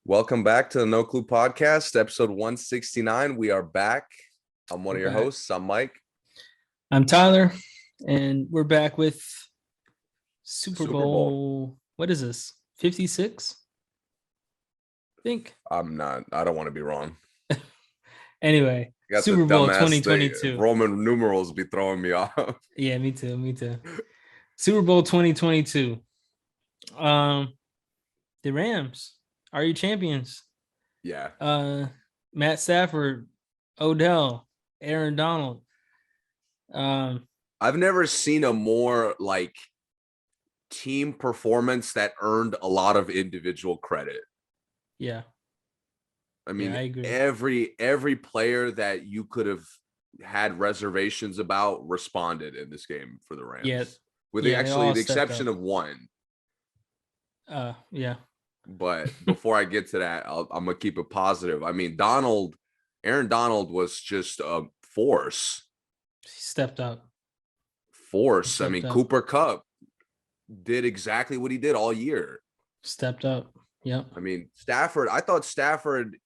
Welcome back to the No Clue Podcast, episode 169. We are back. I'm one of your hosts. I'm Mike. I'm Tyler, and we're back with Super Bowl. What is this? 56? I think. I don't want to be wrong. Anyway, Super Bowl 2022. Roman numerals be throwing me off. Yeah, me too. Super Bowl 2022. The Rams are your champions. Yeah. Matt Stafford, Odell, Aaron Donald. I've never seen a more team performance that earned a lot of individual credit. Yeah. I mean, I agree. every player that you could have had reservations about responded in this game for the Rams. Yeah. With the exception of one. Yeah. But before I get to that, I'm going to keep it positive. I mean, Aaron Donald was just a force. He stepped up. Cooper Kupp did exactly what he did all year. Stepped up. Yeah. I mean, I thought Stafford,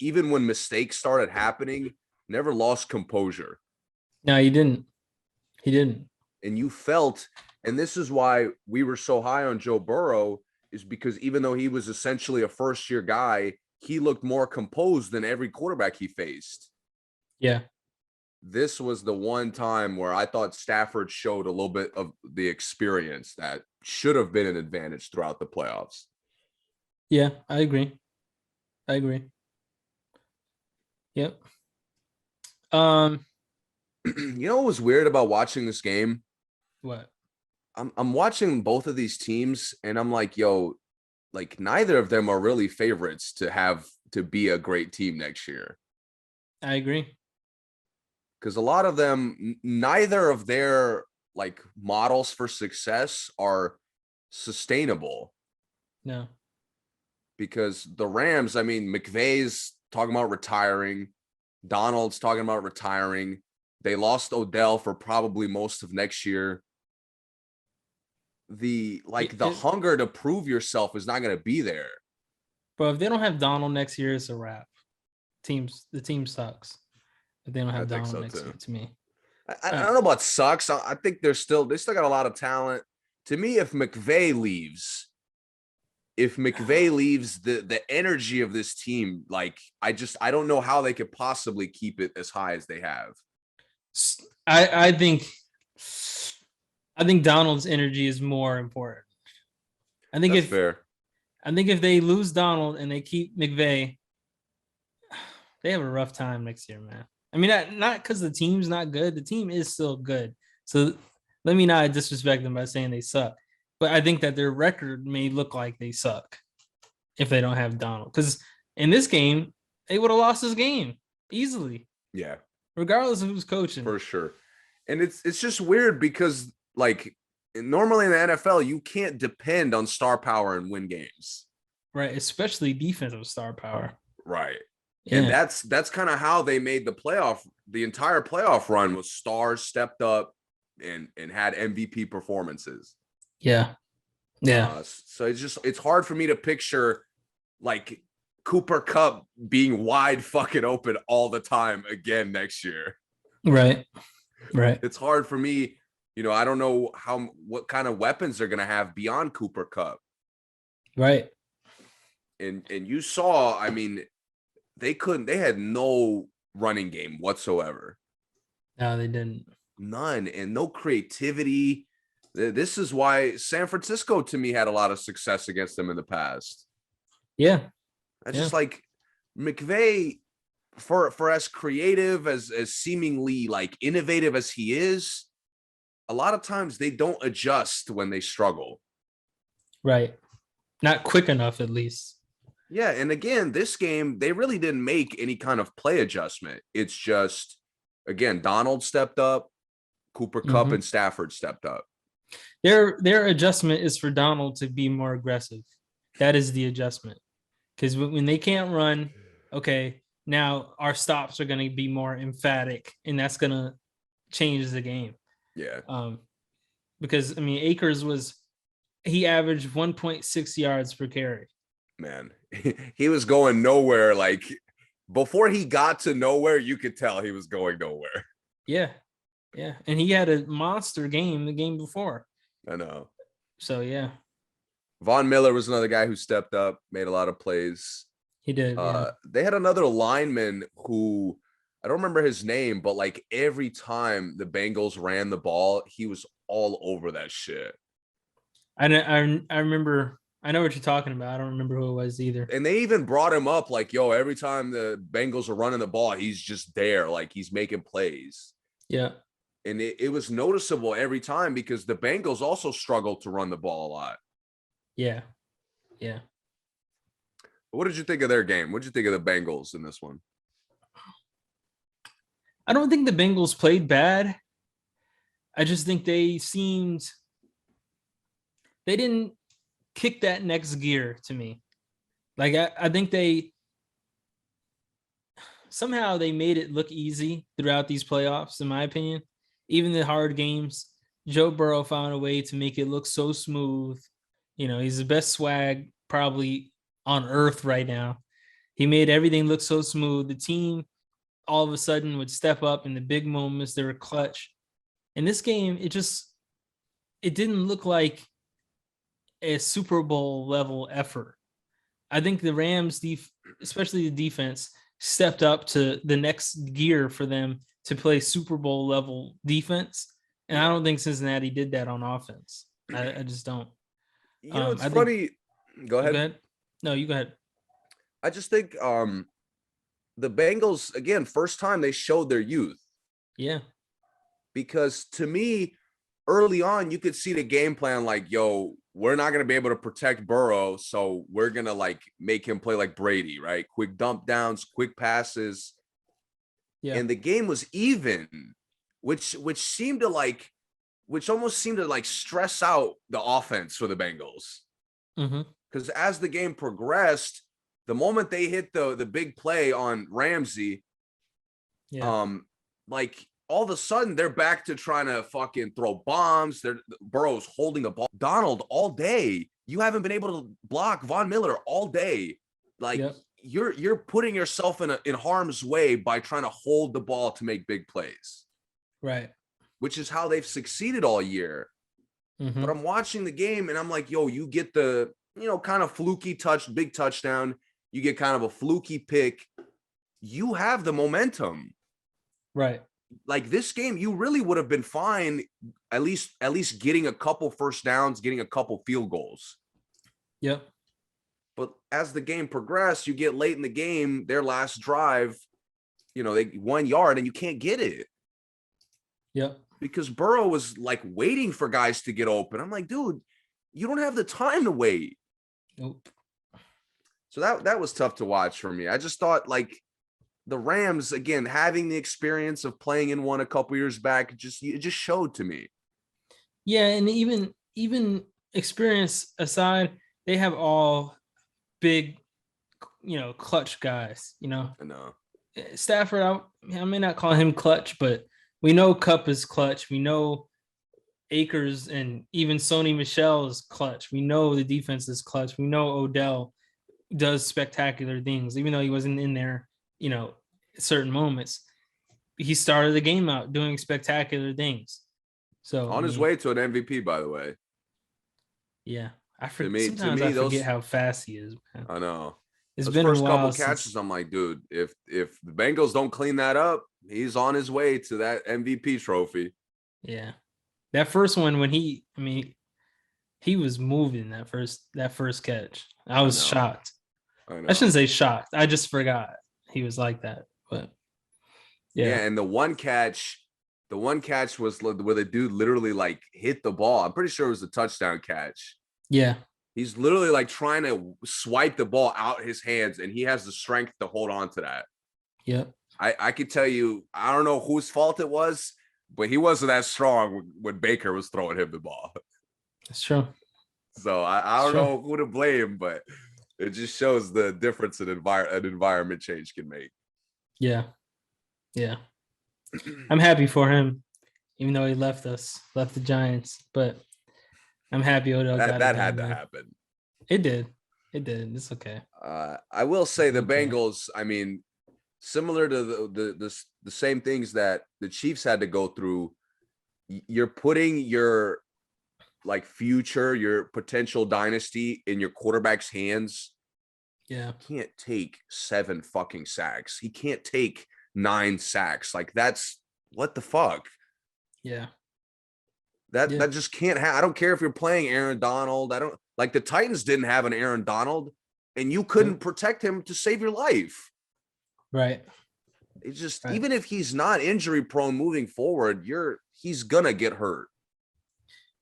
even when mistakes started happening, never lost composure. No, he didn't. And you felt, and this is why we were so high on Joe Burrow, is because even though he was essentially a first-year guy, he looked more composed than every quarterback he faced. Yeah. This was the one time where I thought Stafford showed a little bit of the experience that should have been an advantage throughout the playoffs. Yeah, I agree. Yep. You know what was weird about watching this game? What? I'm watching both of these teams and I'm like, neither of them are really favorites to be a great team next year. I agree. Because a lot of them, neither of their models for success are sustainable. No. Because the Rams, I mean, McVay's talking about retiring. Donald's talking about retiring. They lost Odell for probably most of next year. The hunger to prove yourself is not going to be there. But if they don't have Donald next year, it's a wrap. The team sucks. If they don't have Donald next year, to me. I don't know about sucks. I think they still got a lot of talent. To me, if McVay leaves, the energy of this team, I don't know how they could possibly keep it as high as they have. I think Donald's energy is more important. That's fair. I think if they lose Donald and they keep McVay, they have a rough time next year, man. I mean, not because the team's not good. The team is still good. So let me not disrespect them by saying they suck. But I think that their record may look like they suck if they don't have Donald. Because in this game, they would have lost this game easily. Yeah. Regardless of who's coaching. For sure. And it's just weird because, normally in the NFL, you can't depend on star power and win games. Right. Especially defensive star power. Right. Yeah. And that's kind of how they made the playoff. The entire playoff run was stars stepped up and had MVP performances. Yeah. Yeah. So it's hard for me to picture Cooper Kupp being wide fucking open all the time again next year. Right. It's hard for me. I don't know what kind of weapons they're going to have beyond Cooper Kupp. Right. And you saw, I mean, they had no running game whatsoever. No, they didn't. None. And no creativity. This is why San Francisco, to me, had a lot of success against them in the past. Yeah. Just McVay, for as creative, as seemingly innovative as he is, a lot of times they don't adjust when they struggle. Right. Not quick enough, at least. Yeah. And again, this game, they really didn't make any kind of play adjustment. It's just, again, Donald stepped up, Cooper Kupp and Stafford stepped up. Their adjustment is for Donald to be more aggressive. That is the adjustment. Because when they can't run, okay, now our stops are going to be more emphatic, and that's going to change the game. Yeah. Because, Akers he averaged 1.6 yards per carry. Man, he was going nowhere. Like before he got to nowhere, you could tell he was going nowhere. Yeah. And he had a monster game the game before. I know. So, yeah. Von Miller was another guy who stepped up, made a lot of plays. He did. Yeah. They had another lineman who I don't remember his name, but like every time the Bengals ran the ball, he was all over that shit. I remember. I know what you're talking about. I don't remember who it was either. And they even brought him up like, yo, every time the Bengals are running the ball, he's just there. Like he's making plays. Yeah. And it was noticeable every time because the Bengals also struggled to run the ball a lot. Yeah. What did you think of their game? What did you think of the Bengals in this one? I don't think the Bengals played bad. I just think they didn't kick that next gear to me. Like I think they somehow they made it look easy throughout these playoffs, in my opinion. Even the hard games, Joe Burrow found a way to make it look so smooth. You know, he's the best swag probably on earth right now. He made everything look so smooth. The team all of a sudden would step up in the big moments. They were clutch. In this game, it didn't look like a Super Bowl level effort. I think the Rams, especially the defense, stepped up to the next gear for them to play Super Bowl level defense. And I don't think Cincinnati did that on offense. I just don't. You know, it's funny. Go ahead. Go ahead. No, you go ahead. I just think the Bengals, again, first time they showed their youth. Yeah. Because to me, early on, you could see the game plan like, yo, we're not going to be able to protect Burrow, so we're going to like make him play like Brady, right? Quick dump downs, quick passes. Yeah. And the game was even, which almost seemed to like stress out the offense for the Bengals. Because as the game progressed, the moment they hit the big play on Ramsey, like all of a sudden they're back to trying to fucking throw bombs. Burrow's holding the ball. Donald all day. You haven't been able to block Von Miller all day. Like you're putting yourself in harm's way by trying to hold the ball to make big plays. Right. Which is how they've succeeded all year. But I'm watching the game and I'm like, yo, you get the, kind of fluky big touchdown. You get kind of a fluky pick. You have the momentum. Right. Like this game, you really would have been fine, at least getting a couple first downs, getting a couple field goals. Yep. But as the game progressed, you get late in the game, their last drive, they 1 yard and you can't get it. Yep. Because Burrow was like waiting for guys to get open. I'm like, dude, you don't have the time to wait. Nope. So that was tough to watch for me. I just thought like the Rams, again, having the experience of playing in one a couple years back, it just showed to me. Yeah, and even experience aside, they have all big, clutch guys. I know. Stafford, I may not call him clutch, but we know Kupp is clutch. We know Akers and even Sony Michel is clutch. We know the defense is clutch. We know Odell does spectacular things, even though he wasn't in there, certain moments. He started the game out doing spectacular things. So on his way to an MVP, by the way. Yeah, sometimes I forget how fast he is, man. I know. It's Those been first a while couple catches. I'm like, dude, if the Bengals don't clean that up, he's on his way to that MVP trophy. Yeah, that first one when he was moving that first catch. I was shocked. I shouldn't say shocked. I just forgot he was like that. But yeah, and the one catch was where the dude literally like hit the ball. I'm pretty sure it was a touchdown catch. Yeah. He's literally like trying to swipe the ball out his hands, and he has the strength to hold on to that. Yep. I could tell you, I don't know whose fault it was, but he wasn't that strong when Baker was throwing him the ball. That's true. So I don't know who to blame, but it just shows the difference an environment change can make. Yeah. Yeah. I'm happy for him, even though he left the Giants, but I'm happy Odell got that had to happen. It did. It's okay. I will say the Okay. Bengals, I mean, similar to the same things that the Chiefs had to go through, you're putting your like future, your potential dynasty in your quarterback's hands. Yeah. He can't take 7 fucking sacks. He can't take 9 sacks. Like that's what the fuck? Yeah. That just can't happen. I don't care if you're playing Aaron Donald. I don't like the Titans didn't have an Aaron Donald and you couldn't protect him to save your life. Right. It's just even if he's not injury prone moving forward, he's gonna get hurt.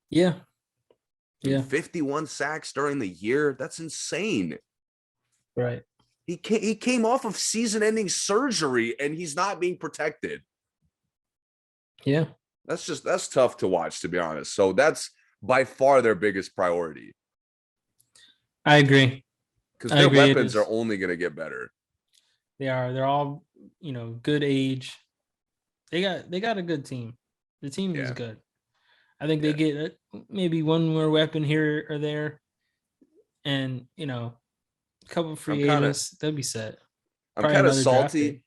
Yeah. Yeah. 51 sacks during the year. That's insane. Right. He came off of season-ending surgery and he's not being protected. Yeah. That's tough to watch, to be honest. So that's by far their biggest priority. I agree. Because their weapons are only going to get better. They are. They're all, good age. They got a good team. The team is good. I think they get maybe one more weapon here or there. And, a couple of free agents, they'll be set. I'm kind of salty.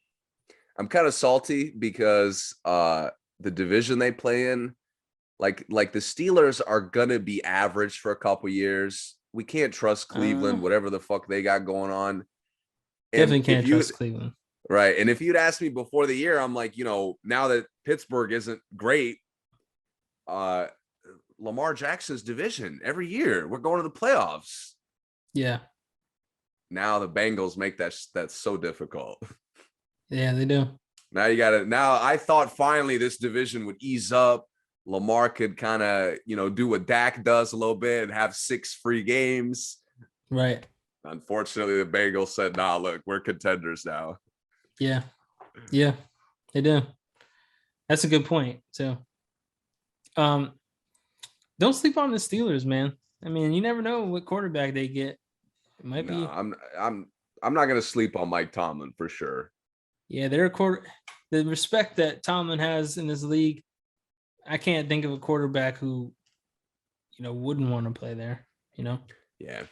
I'm kind of salty because the division they play in, like the Steelers are gonna be average for a couple years. We can't trust Cleveland, whatever the fuck they got going on. Definitely can't trust Cleveland. Right. And if you'd asked me before the year, I'm like, now that Pittsburgh isn't great, Lamar Jackson's division every year. We're going to the playoffs. Yeah. Now the Bengals make that's so difficult. Yeah, they do. Now I thought finally this division would ease up. Lamar could kind of, do what Dak does a little bit and have 6 free games. Right. Unfortunately, the Bengals said, nah, look, we're contenders now. Yeah. Yeah, they do. That's a good point, too. Don't sleep on the Steelers, man. I mean, you never know what quarterback they get. It might be. I'm not going to sleep on Mike Tomlin for sure. Yeah, the respect that Tomlin has in this league, I can't think of a quarterback who, wouldn't want to play there, Yeah.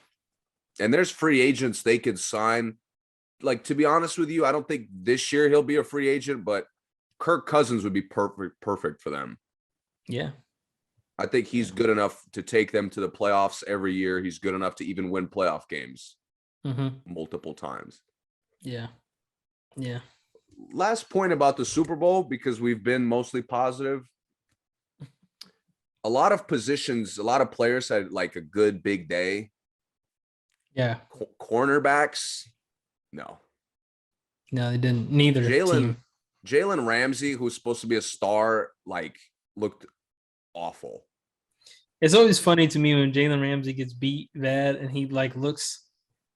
And there's free agents they could sign. Like, to be honest with you, I don't think this year he'll be a free agent, but Kirk Cousins would be perfect for them. Yeah. I think he's good enough to take them to the playoffs every year. He's good enough to even win playoff games multiple times. Yeah. Yeah. Last point about the Super Bowl, because we've been mostly positive. A lot of positions, a lot of players had like a good big day. Yeah. Cornerbacks, no. No, they didn't. Neither Jalen Ramsey, who's supposed to be a star, looked awful. It's always funny to me when Jalen Ramsey gets beat bad and he looks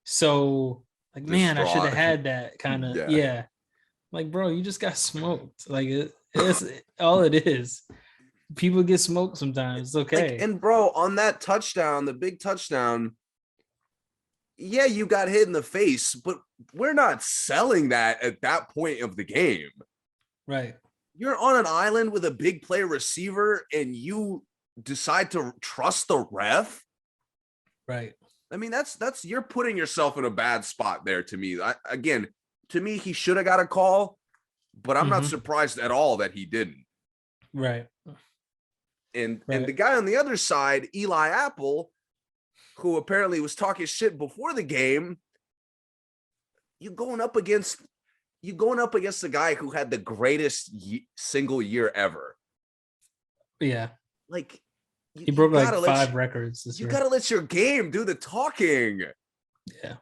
so man, I should have had that kind of Like, bro, you just got smoked. Like it's all it is. People get smoked sometimes. It's okay. And bro, on that touchdown, the big touchdown, yeah, you got hit in the face, but we're not selling that at that point of the game. Right. You're on an island with a big play receiver and you decide to trust the ref. Right. I mean, that's you're putting yourself in a bad spot there to me. To me, he should have got a call, but I'm not surprised at all that he didn't. Right. And the guy on the other side, Eli Apple, who apparently was talking shit before the game, you going up against the guy who had the greatest single year ever. Yeah. Like, he broke 5 records this year. You got to let your game do the talking. Yeah.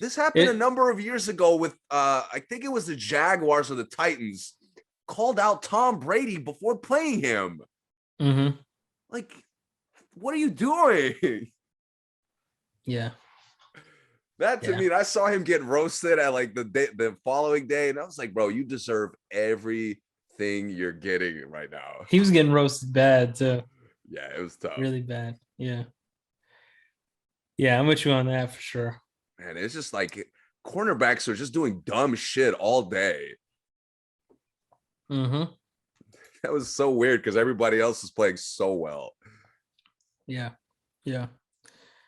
This happened a number of years ago with, I think it was the Jaguars or the Titans, called out Tom Brady before playing him. Mm-hmm. Like, what are you doing? Yeah. That to me, I saw him get roasted at the following day, and I was like, bro, you deserve everything you're getting right now. He was getting roasted bad too. Yeah, it was tough. Really bad. Yeah. Yeah, I'm with you on that for sure. Man, it's just cornerbacks are just doing dumb shit all day. Mm-hmm. That was so weird because everybody else is playing so well. Yeah. Yeah.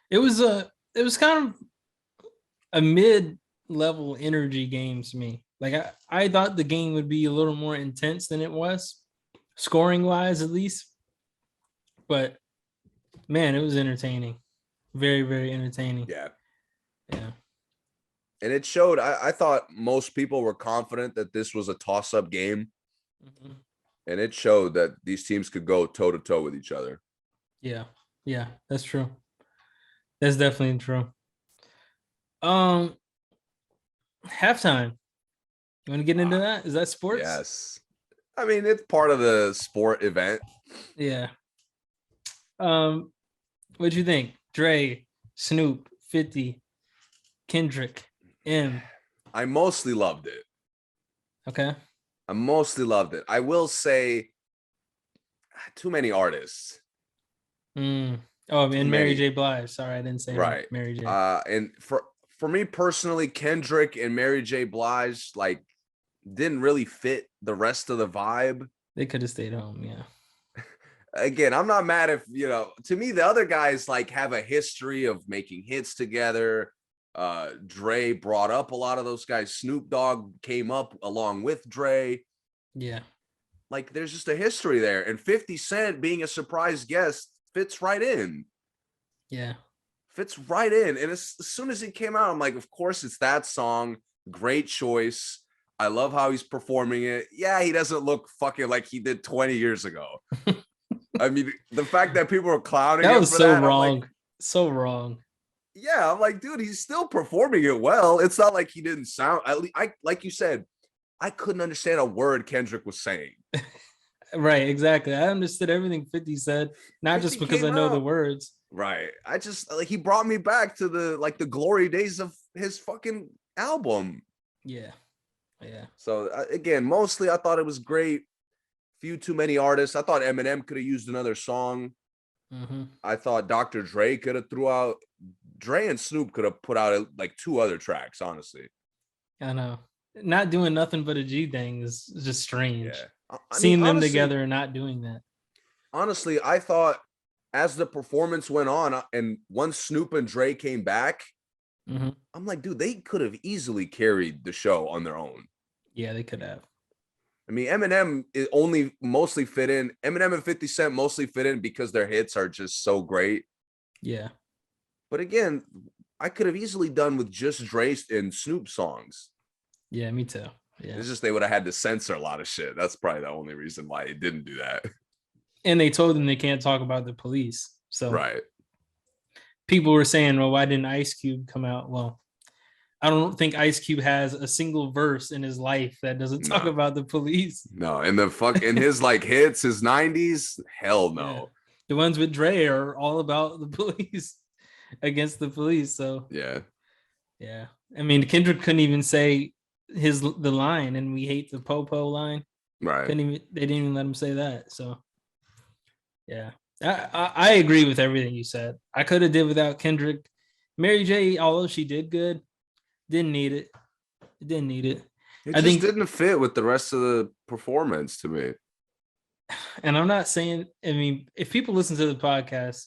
It was kind of a mid-level energy game to me. Like I thought the game would be a little more intense than it was, scoring wise at least. But man, it was entertaining. Very, very entertaining. Yeah. Yeah. And it showed. I thought most people were confident that this was a toss-up game. Mm-hmm. And it showed that these teams could go toe-to-toe with each other. Yeah. Yeah, that's true. That's definitely true. Halftime. You want to get into that? Is that sports? Yes. I mean, it's part of the sport event. Yeah. What'd you think? Dre, Snoop, 50, Kendrick, M. I mostly loved it. Okay. I mostly loved it. I will say too many artists. Oh, and Mary J. Blige. Sorry, I didn't say right. Mary J. And for me personally, Kendrick and Mary J. Blige like didn't really fit the rest of the vibe. They could have stayed home, yeah. Again, I'm not mad if, to me, the other guys like have a history of making hits together. Dre brought up a lot of those guys. Snoop Dogg came up along with Dre. Yeah. Like there's just a history there. And 50 Cent being a surprise guest fits right in. Yeah. Fits right in. And as soon as it came out, I'm like, of course it's that song. Great choice. I love how he's performing it. Yeah, he doesn't look fucking like he did 20 years ago. I mean, the fact that people were clowning that him was for so that, wrong. Like, so wrong. Yeah, I'm like, dude, he's still performing it well. It's not like he didn't sound. I like you said, I couldn't understand a word Kendrick was saying. Right, exactly. I understood everything 50 said, not just because I know the words. Right. I just he brought me back to the glory days of his fucking album. Yeah. Yeah. So again, mostly I thought it was great. Few too many artists. I thought Eminem could have used another song. Mm-hmm. I thought Dr. Dre could have threw out. Dre and Snoop could have put out like 2 other tracks, honestly. I know. Not doing nothing but a G thing is just strange. Yeah. Seeing them together and not doing that. Honestly, I thought as the performance went on and once Snoop and Dre came back, mm-hmm. I'm like, dude, they could have easily carried the show on their own. Yeah, they could have. I mean, Eminem is only mostly fit in. Eminem and 50 Cent mostly fit in because their hits are just so great. Yeah. But again, I could have easily done with just Dre and Snoop songs. Yeah, me too. Yeah. It's just they would have had to censor a lot of shit. That's probably the only reason why they didn't do that. And they told them they can't talk about the police. So right. People were saying, well, why didn't Ice Cube come out? Well, I don't think Ice Cube has a single verse in his life that doesn't talk about the police. No, and in his like hits, his 90s, hell no. Yeah. The ones with Dre are all about the police, against the police. So yeah. I mean, Kendrick couldn't even say the line, and we hate the po-po line. Right. They didn't even let him say that. So yeah. I agree with everything you said. I could have did without Kendrick. Mary J, although she did good, didn't need it. It didn't need it. I think didn't fit with the rest of the performance to me. And I'm not saying, I mean, if people listen to the podcast,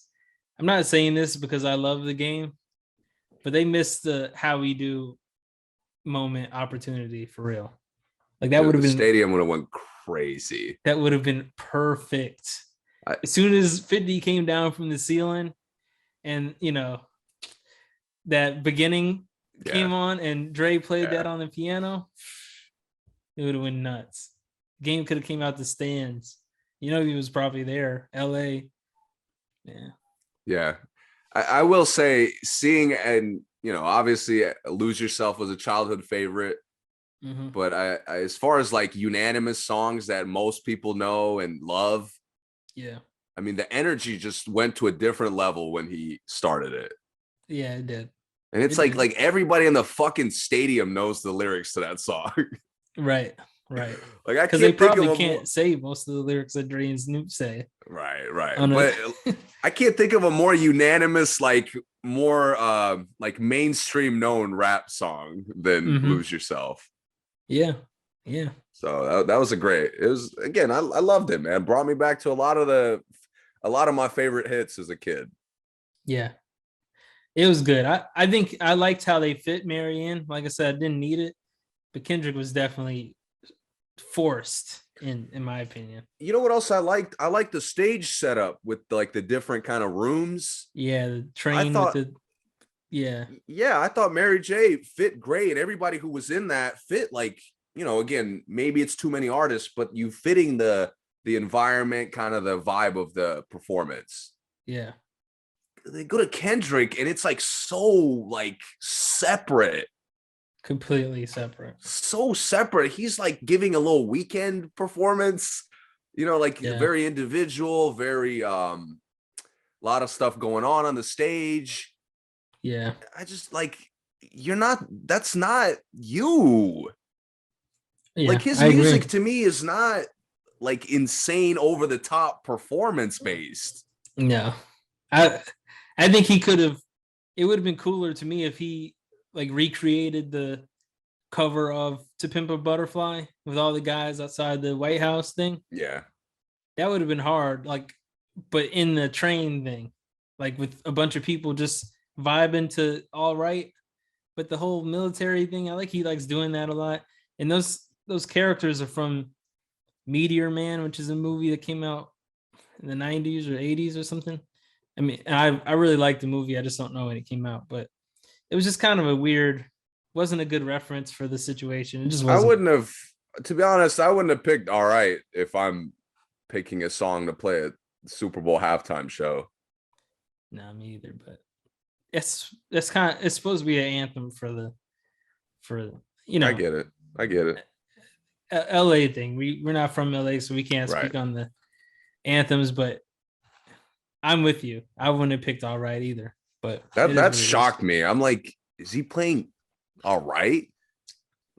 I'm not saying this because I love the game, but they missed the how we do moment opportunity for real. Like that would have been, the stadium would have went crazy. That would have been perfect. As soon as 50 came down from the ceiling and, that beginning came on and Dre played that on the piano, it would have went nuts. Game could have came out the stands. He was probably there. LA. Yeah. I will say seeing, and obviously Lose Yourself was a childhood favorite. Mm-hmm. But I as far as like unanimous songs that most people know and love, I mean, the energy just went to a different level when he started it. Yeah, it did. And it's like everybody in the fucking stadium knows the lyrics to that song. Right. Like because they probably can't say most of the lyrics that Dre and Snoop say. Right. But I can't think of a more unanimous, like more like mainstream known rap song than Lose Yourself. Yeah. So that was it was, again, I loved it, man. Brought me back to a lot of my favorite hits as a kid. Yeah. It was good. I think I liked how they fit Marianne. Like I said, I didn't need it, but Kendrick was definitely forced in my opinion. You know what else I liked? I liked the stage setup with like the different kind of rooms. Yeah, the I train with thought, the yeah. yeah, I thought Mary J fit great. Everybody who was in that fit like, again, maybe it's too many artists, but you fitting the environment, kind of the vibe of the performance. Yeah. They go to Kendrick and it's like so like separate. Completely separate. So separate. He's like giving a little weekend performance, like very individual, very a lot of stuff going on the stage. Yeah. I just like that's not you. Yeah, like his music to me is not like insane over the top performance based. No. I think he could have, it would have been cooler to me if he like recreated the cover of To Pimp a Butterfly with all the guys outside the White House thing. Yeah. That would have been hard. Like, but in the train thing, like with a bunch of people just vibing to All Right. But the whole military thing, I like he likes doing that a lot. And those characters are from Meteor Man, which is a movie that came out in the 90s or 80s or something. I mean, I really liked the movie. I just don't know when it came out, but it was just kind of a weird, wasn't a good reference for the situation. It just wasn't. I wouldn't have, to be honest, I wouldn't have picked All Right if I'm picking a song to play at Super Bowl halftime show. No, me either, but it's kind of, it's supposed to be an anthem for I get it. LA thing. We're not from LA, so we can't speak on the anthems, but I'm with you. I wouldn't have picked All Right either, but that shocked me. I'm like, is he playing All Right?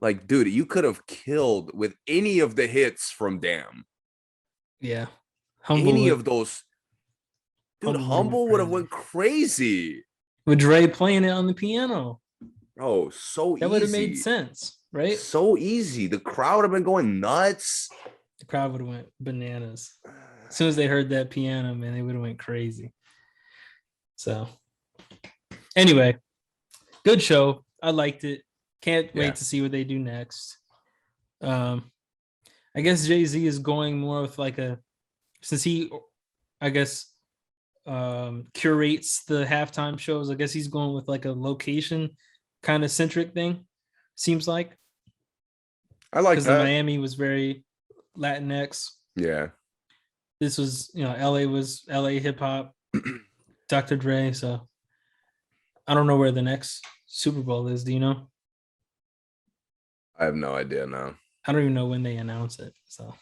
Like, dude, you could have killed with any of the hits from Damn. Yeah. Any of those. Dude, Humble would have went crazy. With Dre playing it on the piano. Oh, so that easy. Would have made sense, right? So easy. The crowd would have been going nuts. The crowd would have went bananas. As soon as they heard that piano, man, they would have went crazy. So anyway, good show. I liked it. Can't wait to see what they do next. I guess Jay-Z is going more with like since he, I guess, curates the halftime shows. I guess he's going with like a location kind of centric thing. Seems like. I like that. Because Miami was very Latinx. Yeah. This was, LA was LA hip hop, Dr. Dre. So I don't know where the next Super Bowl is. Do you know? I have no idea now. I don't even know when they announce it. So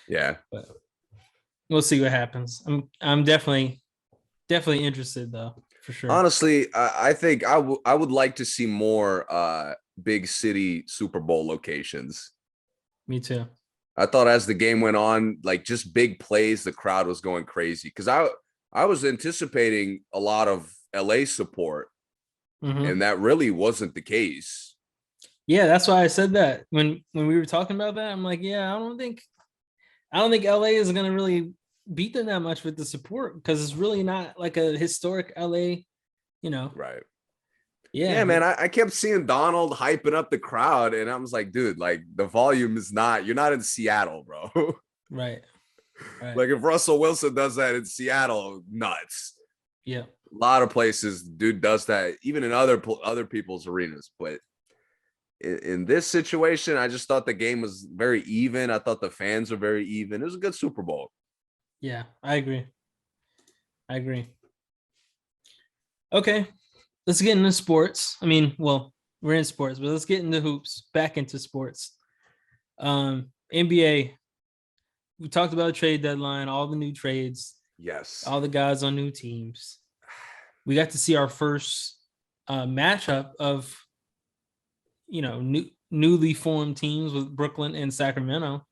yeah, but we'll see what happens. I'm definitely interested though, for sure. Honestly, I think I would like to see more big city Super Bowl locations. Me too. I thought as the game went on, like just big plays, the crowd was going crazy because I was anticipating a lot of LA support, and that really wasn't the case. Yeah, that's why I said that when we were talking about that. I'm like, yeah, I don't think LA is gonna really beat them that much with the support because it's really not like a historic LA, Right. Yeah, man. I kept seeing Donald hyping up the crowd, and I was like, dude, like the volume is not. You're not in Seattle, bro. Right. Like if Russell Wilson does that in Seattle, nuts. Yeah. A lot of places, dude does that, even in other people's arenas. But in this situation, I just thought the game was very even. I thought the fans were very even. It was a good Super Bowl. Yeah, I agree. Okay, let's get into sports. I mean, well, we're in sports, but let's get into hoops, back into sports. NBA, we talked about the trade deadline, all the new trades. Yes. All the guys on new teams. We got to see our first matchup of, newly formed teams with Brooklyn and Sacramento.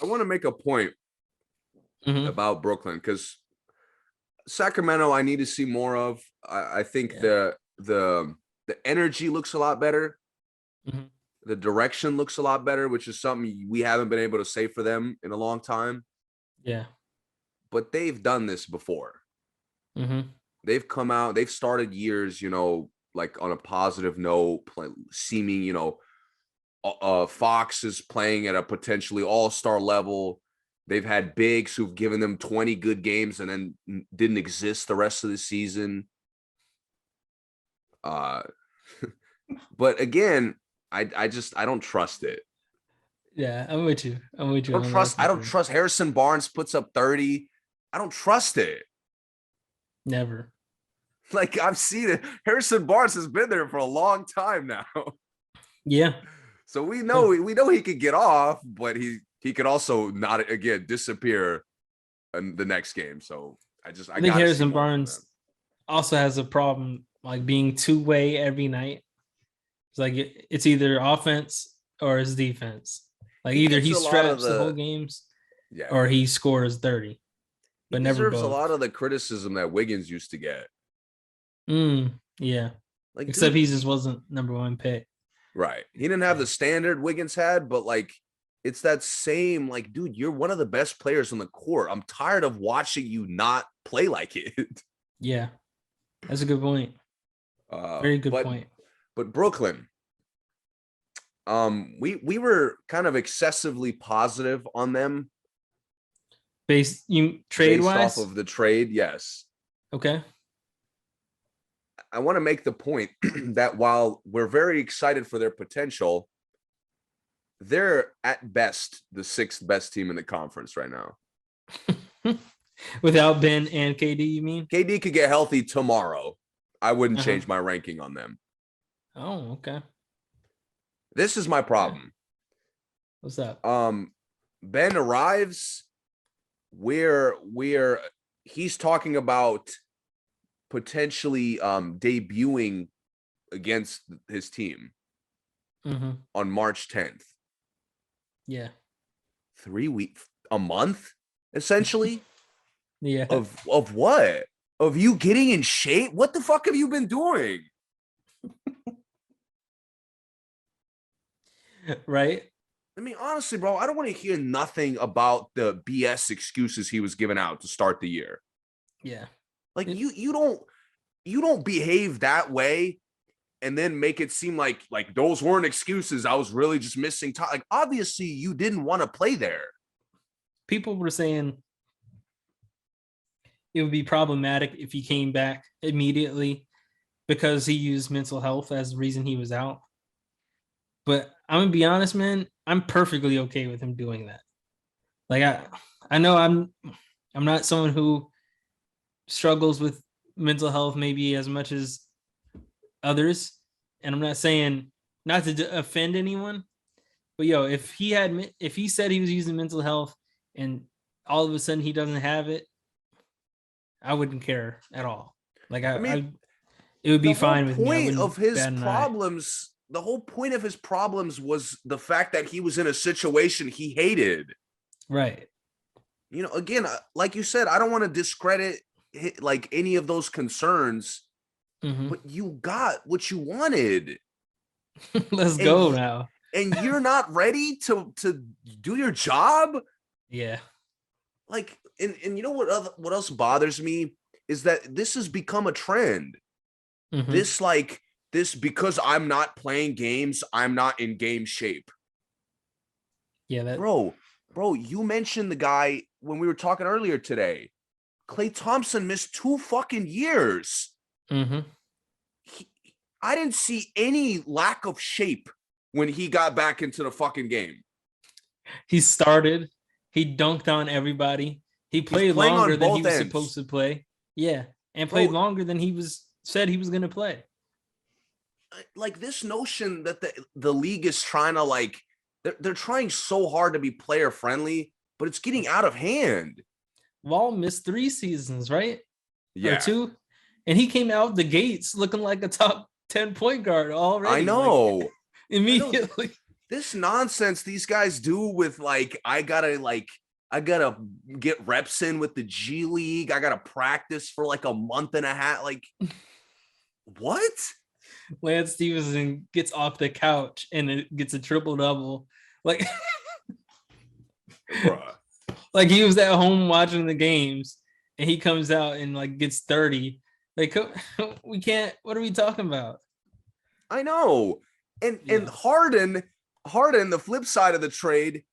I want to make a point about Brooklyn because Sacramento, I need to see more of. I think the energy looks a lot better. The direction looks a lot better, which is something we haven't been able to say for them in a long time. Yeah. But they've done this before. Mm-hmm. They've come out, they've started years, like on a positive note, seeming, Fox is playing at a potentially all-star level. They've had bigs who've given them 20 good games and then didn't exist the rest of the season. But again, I don't trust it. Yeah, I'm with you. I don't trust Harrison Barnes puts up 30. I don't trust it. Never. Like, I've seen it. Harrison Barnes has been there for a long time now. Yeah. So we know he could get off, but he could also not again disappear in the next game. So I think Harrison Barnes also has a problem like being two-way every night. It's like it's either offense or it's defense. Like either he straps the whole games, or he scores 30. But never both. Deserves a lot of the criticism that Wiggins used to get. Yeah. Like, except he just wasn't number one pick. Right. He didn't have the standard Wiggins had, but like it's that same, like, dude, you're one of the best players on the court. I'm tired of watching you not play like it. Yeah. That's a good point. Very good point. But Brooklyn, we were kind of excessively positive on them. Based off of the trade, yes. Okay. I want to make the point that while we're very excited for their potential, they're at best the 6th best team in the conference right now. Without Ben and KD, you mean? KD could get healthy tomorrow. I wouldn't change my ranking on them. Oh, okay. This is my problem. What's that? Ben arrives where he's talking about potentially debuting against his team on March 10th. Yeah. 3 weeks, a month, essentially. Yeah. Of what? Of you getting in shape? What the fuck have you been doing? Right. I mean, honestly, bro, I don't want to hear nothing about the BS excuses he was giving out to start the year. Yeah. Like you don't behave that way and then make it seem like those weren't excuses. I was really just missing time. Like, obviously you didn't want to play there. People were saying it would be problematic if he came back immediately because he used mental health as the reason he was out. But I'm gonna be honest, man, I'm perfectly okay with him doing that. Like I know I'm not someone who struggles with mental health maybe as much as others, and I'm not saying not to offend anyone, but if he said he was using mental health and all of a sudden he doesn't have it, I wouldn't care at all. Like I mean, it would be fine with me. The whole point of his problems was the fact that he was in a situation he hated. Right. Again, like you said, I don't want to discredit like any of those concerns, but you got what you wanted. Let's go now. And you're not ready to do your job? Yeah. Like, and you know what else bothers me is that this has become a trend. This because I'm not playing games, I'm not in game shape. Yeah, bro, you mentioned the guy when we were talking earlier today. Klay Thompson missed 2 fucking years. I didn't see any lack of shape when he got back into the fucking game. He started. He dunked on everybody. He played longer than he was supposed to play. Yeah, and played longer than he said he was going to play. Like, this notion that the league is trying to they're trying so hard to be player friendly, but it's getting out of hand. Wall missed 3 seasons, right? Yeah. Or 2. And he came out the gates looking like a top 10 point guard already. I know. Immediately. This nonsense these guys do with I gotta get reps in with the G League. I gotta practice for a month and a half. What? Lance Stevenson gets off the couch and it gets a triple-double. Bruh. Like he was at home watching the games and he comes out and like gets 30. Like we can't. What are we talking about? I know. And Harden, the flip side of the trade,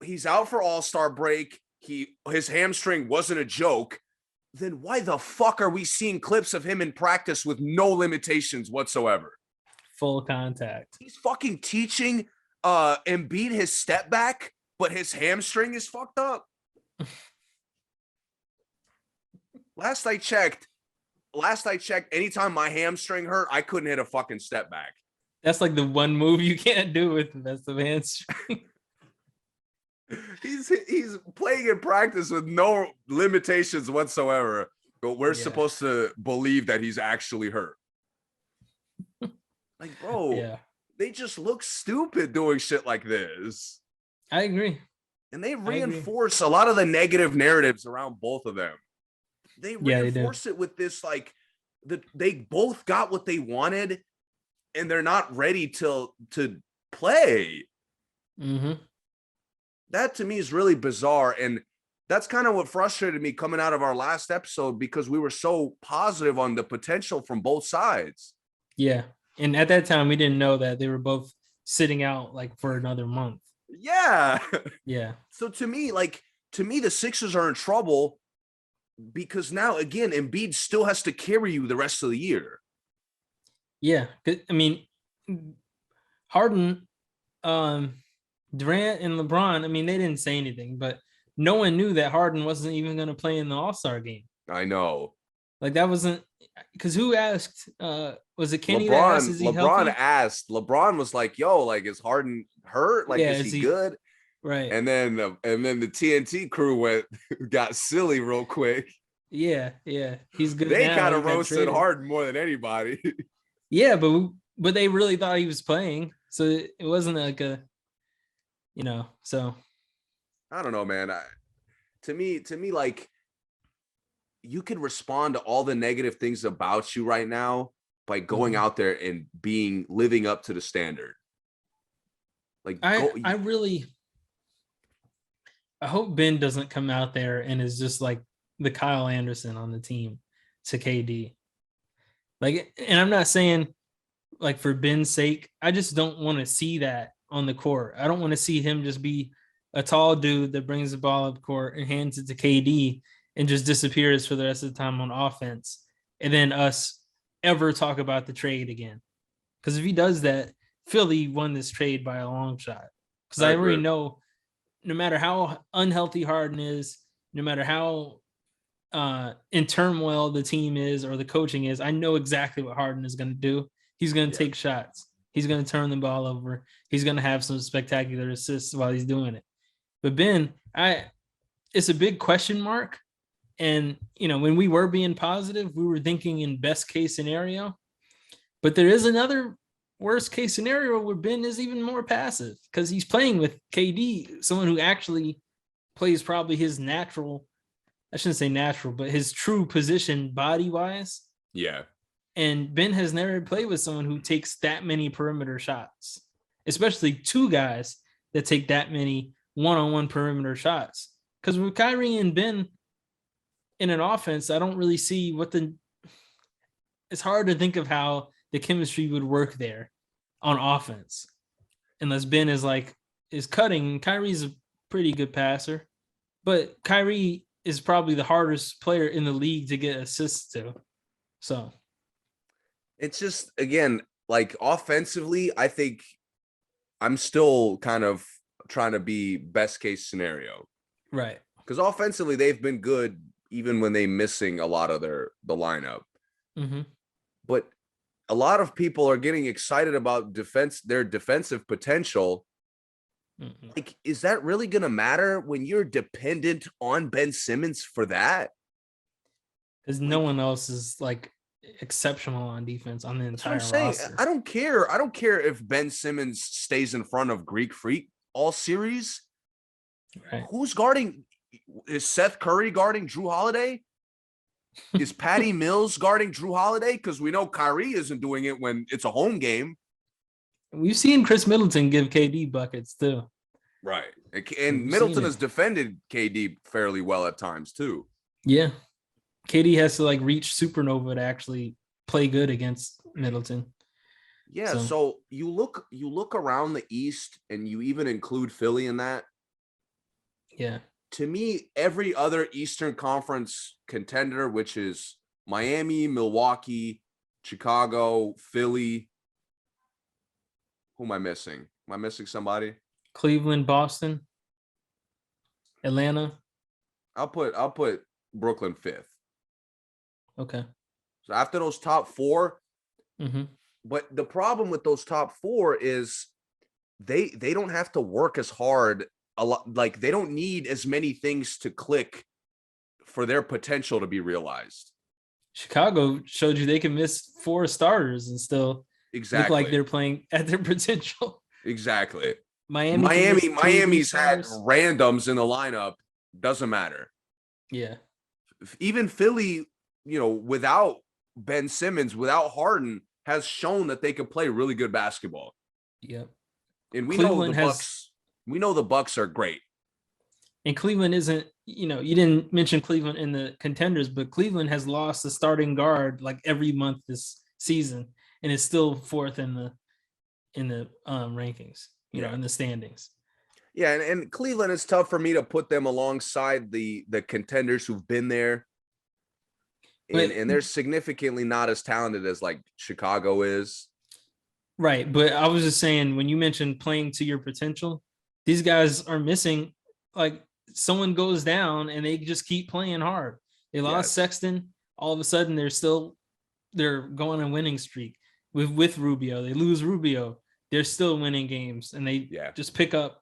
he's out for All-Star break. His hamstring wasn't a joke. Then why the fuck are we seeing clips of him in practice with no limitations whatsoever? Full contact. He's fucking teaching Embiid his step back, but his hamstring is fucked up. Last I checked, anytime my hamstring hurt, I couldn't hit a fucking step back. That's like the one move you can't do with the best of hamstring. He's playing in practice with no limitations whatsoever, but we're supposed to believe that he's actually hurt. Like, bro, they just look stupid doing shit like this. I agree. And they reinforce a lot of the negative narratives around both of them. They reinforce it with this, like, they both got what they wanted, and they're not ready to play. Mm-hmm. That to me is really bizarre. And that's kind of what frustrated me coming out of our last episode, because we were so positive on the potential from both sides. Yeah. And at that time, we didn't know that they were both sitting out like for another month. Yeah. Yeah. So to me, the Sixers are in trouble because now, again, Embiid still has to carry you the rest of the year. Yeah. I mean, Harden, Durant and LeBron, I mean, they didn't say anything, but no one knew that Harden wasn't even going to play in the All-Star game. I know. Like, that wasn't – because who asked? Was it Kenny LeBron, that asked, is he LeBron healthy? asked. LeBron was like, yo, like, is Harden hurt? Like, is he good? Right. And then the TNT crew got silly real quick. Yeah. He's good. They kind of roasted Harden more than anybody. Yeah, but they really thought he was playing. So it wasn't like a – so I don't know, man. To me, like, you could respond to all the negative things about you right now by going out there and living up to the standard. Like, I hope Ben doesn't come out there and is just like the Kyle Anderson on the team to KD. Like, and I'm not saying like for Ben's sake, I just don't want to see that on the court. I don't want to see him just be a tall dude that brings the ball up court and hands it to KD and just disappears for the rest of the time on offense. And then us ever talk about the trade again. Because if he does that, Philly won this trade by a long shot. Because I already know no matter how unhealthy Harden is, no matter how in turmoil the team is or the coaching is, I know exactly what Harden is going to do. He's going to take shots. He's going to turn the ball over. He's going to have some spectacular assists while he's doing it. But Ben, it's a big question mark. And, when we were being positive, we were thinking in best case scenario. But there is another worst case scenario where Ben is even more passive because he's playing with KD, someone who actually plays probably his natural, I shouldn't say natural, but his true position body-wise. Yeah. And Ben has never played with someone who takes that many perimeter shots, especially two guys that take that many one-on-one perimeter shots. Because with Kyrie and Ben in an offense, I don't really see it's hard to think of how the chemistry would work there on offense. Unless Ben is cutting. Kyrie's a pretty good passer, but Kyrie is probably the hardest player in the league to get assists to. So it's just, again, like offensively, I think I'm still kind of trying to be best case scenario. Right. Because offensively, they've been good even when they missing a lot of the lineup. Mm-hmm. But a lot of people are getting excited about their defensive potential. Mm-hmm. Like, is that really going to matter when you're dependent on Ben Simmons for that? Because no one else is exceptional on defense on the entire roster. I don't care. I don't care if Ben Simmons stays in front of Greek Freak all series. Right. Who's guarding? Is Seth Curry guarding Drew Holiday? Is Patty Mills guarding Drew Holiday? Because we know Kyrie isn't doing it when it's a home game. We've seen Chris Middleton give KD buckets too. Right. And Middleton has defended KD fairly well at times too. Yeah. KD has to like reach supernova to actually play good against Middleton. Yeah, so you look around the East and you even include Philly in that. Yeah. To me, every other Eastern Conference contender, which is Miami, Milwaukee, Chicago, Philly. Who am I missing? Am I missing somebody? Cleveland, Boston, Atlanta. I'll put Brooklyn 5th. Okay. So after those top 4, mm-hmm. But the problem with those top 4 is they don't have to work as hard a lot. Like they don't need as many things to click for their potential to be realized. Chicago showed you they can miss 4 starters and still look like they're playing at their potential. Exactly. Miami's had randoms in the lineup. Doesn't matter. Yeah. Even Philly, without Ben Simmons, without Harden, has shown that they can play really good basketball. Yep. And we know the Bucks are great. And Cleveland isn't, you didn't mention Cleveland in the contenders, but Cleveland has lost the starting guard like every month this season and is still 4th in the rankings, in the standings. Yeah, and Cleveland, is tough for me to put them alongside the contenders who've been there. And they're significantly not as talented as like Chicago is. Right. But I was just saying, when you mentioned playing to your potential, these guys are missing, like someone goes down and they just keep playing hard. They lost Sexton. All of a sudden they're going on a winning streak with Rubio. They lose Rubio. They're still winning games and they just pick up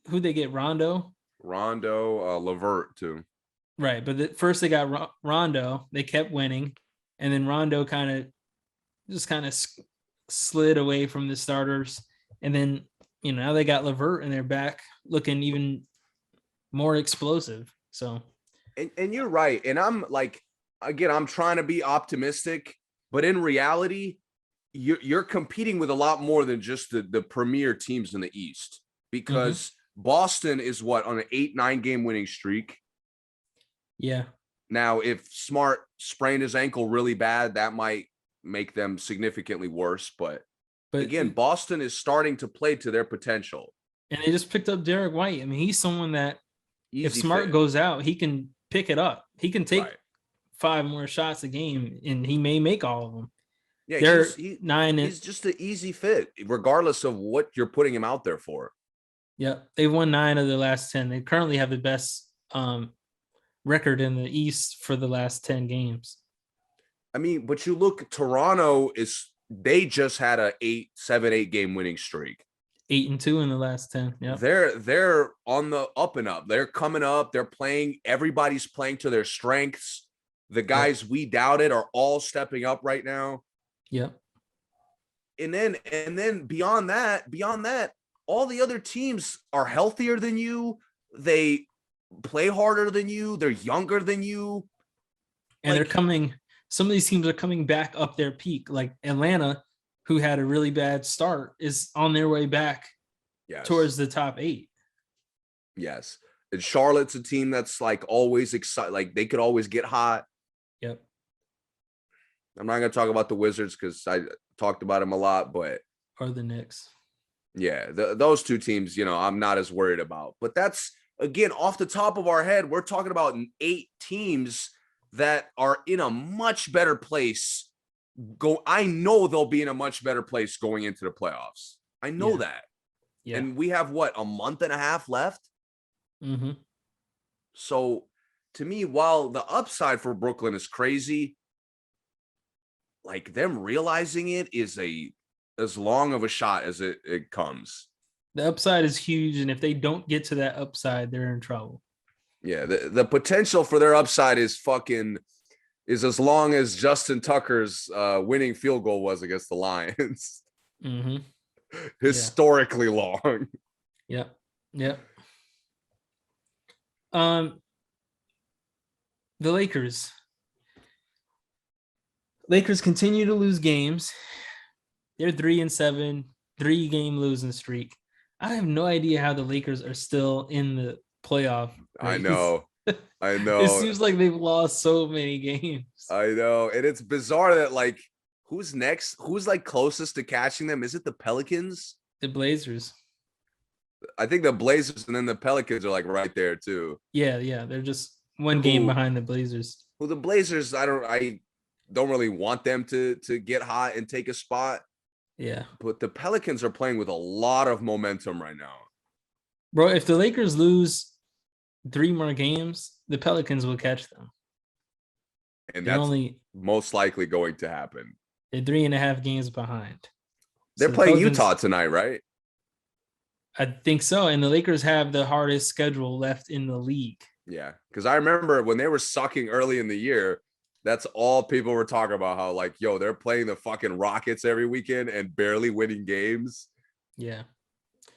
who they get. Rondo, LeVert too. Right. But first they got Rondo, they kept winning. And then Rondo kind of slid away from the starters. And then, now they got LeVert and they're back looking even more explosive. So, and you're right. And I'm like, again, I'm trying to be optimistic, but in reality, you're competing with a lot more than just the premier teams in the East, because Boston is on an 8-9 game winning streak. Yeah. Now, if Smart sprained his ankle really bad, that might make them significantly worse. But again, Boston is starting to play to their potential. And they just picked up Derek White. I mean, he's someone that if Smart goes out, he can pick it up. He can take 5 more shots a game, and he may make all of them. Yeah, he's just an easy fit, regardless of what you're putting him out there for. Yeah, they've won 9 of the last 10. They currently have the best record in the East for the last 10 games. I mean, but you look, Toronto they just had a 7-8 game winning streak. 8-2 in the last 10. Yeah. They're on the up and up. They're coming up. They're playing. Everybody's playing to their strengths. The guys we doubted are all stepping up right now. Yeah. And then beyond that, all the other teams are healthier than you. They play harder than you. They're younger than you. And some of these teams are coming back up their peak. Like Atlanta, who had a really bad start, is on their way back towards the top 8. Yes. And Charlotte's a team that's like always excited. Like they could always get hot. Yep. I'm not going to talk about the Wizards because I talked about them a lot, but. Or the Knicks. Yeah. Those 2 teams, I'm not as worried about. But that's, again, off the top of our head, we're talking about 8 teams that are in a much better place. I know they'll be in a much better place going into the playoffs. I know that. Yeah. And we have a month and a half left. Mm-hmm. So to me, while the upside for Brooklyn is crazy, like them realizing it is as long of a shot as it comes. The upside is huge. And if they don't get to that upside, they're in trouble. Yeah. The potential for their upside is as long as Justin Tucker's winning field goal was against the Lions. Mm-hmm. Historically long. Yep. Yep. The Lakers continue to lose games. They're 3-7, 3-game losing streak. I have no idea how the Lakers are still in the playoff race. I know. I It know. seems like they've lost so many games. I know. And it's bizarre that like who's next? Who's like closest to catching them? Is it the Pelicans? The Blazers. I think the Blazers and then the Pelicans are like right there too. Yeah. They're just one game behind the Blazers. Well, the Blazers, I don't really want them to get hot and take a spot. Yeah. But the Pelicans are playing with a lot of momentum right now. Bro, if the Lakers lose 3 more games, the Pelicans will catch them. And that's most likely going to happen. They're 3.5 games behind. They're playing Utah tonight, right? I think so. And the Lakers have the hardest schedule left in the league. Yeah. Because I remember when they were sucking early in the year, that's all people were talking about, how like, yo, they're playing the fucking Rockets every weekend and barely winning games. Yeah.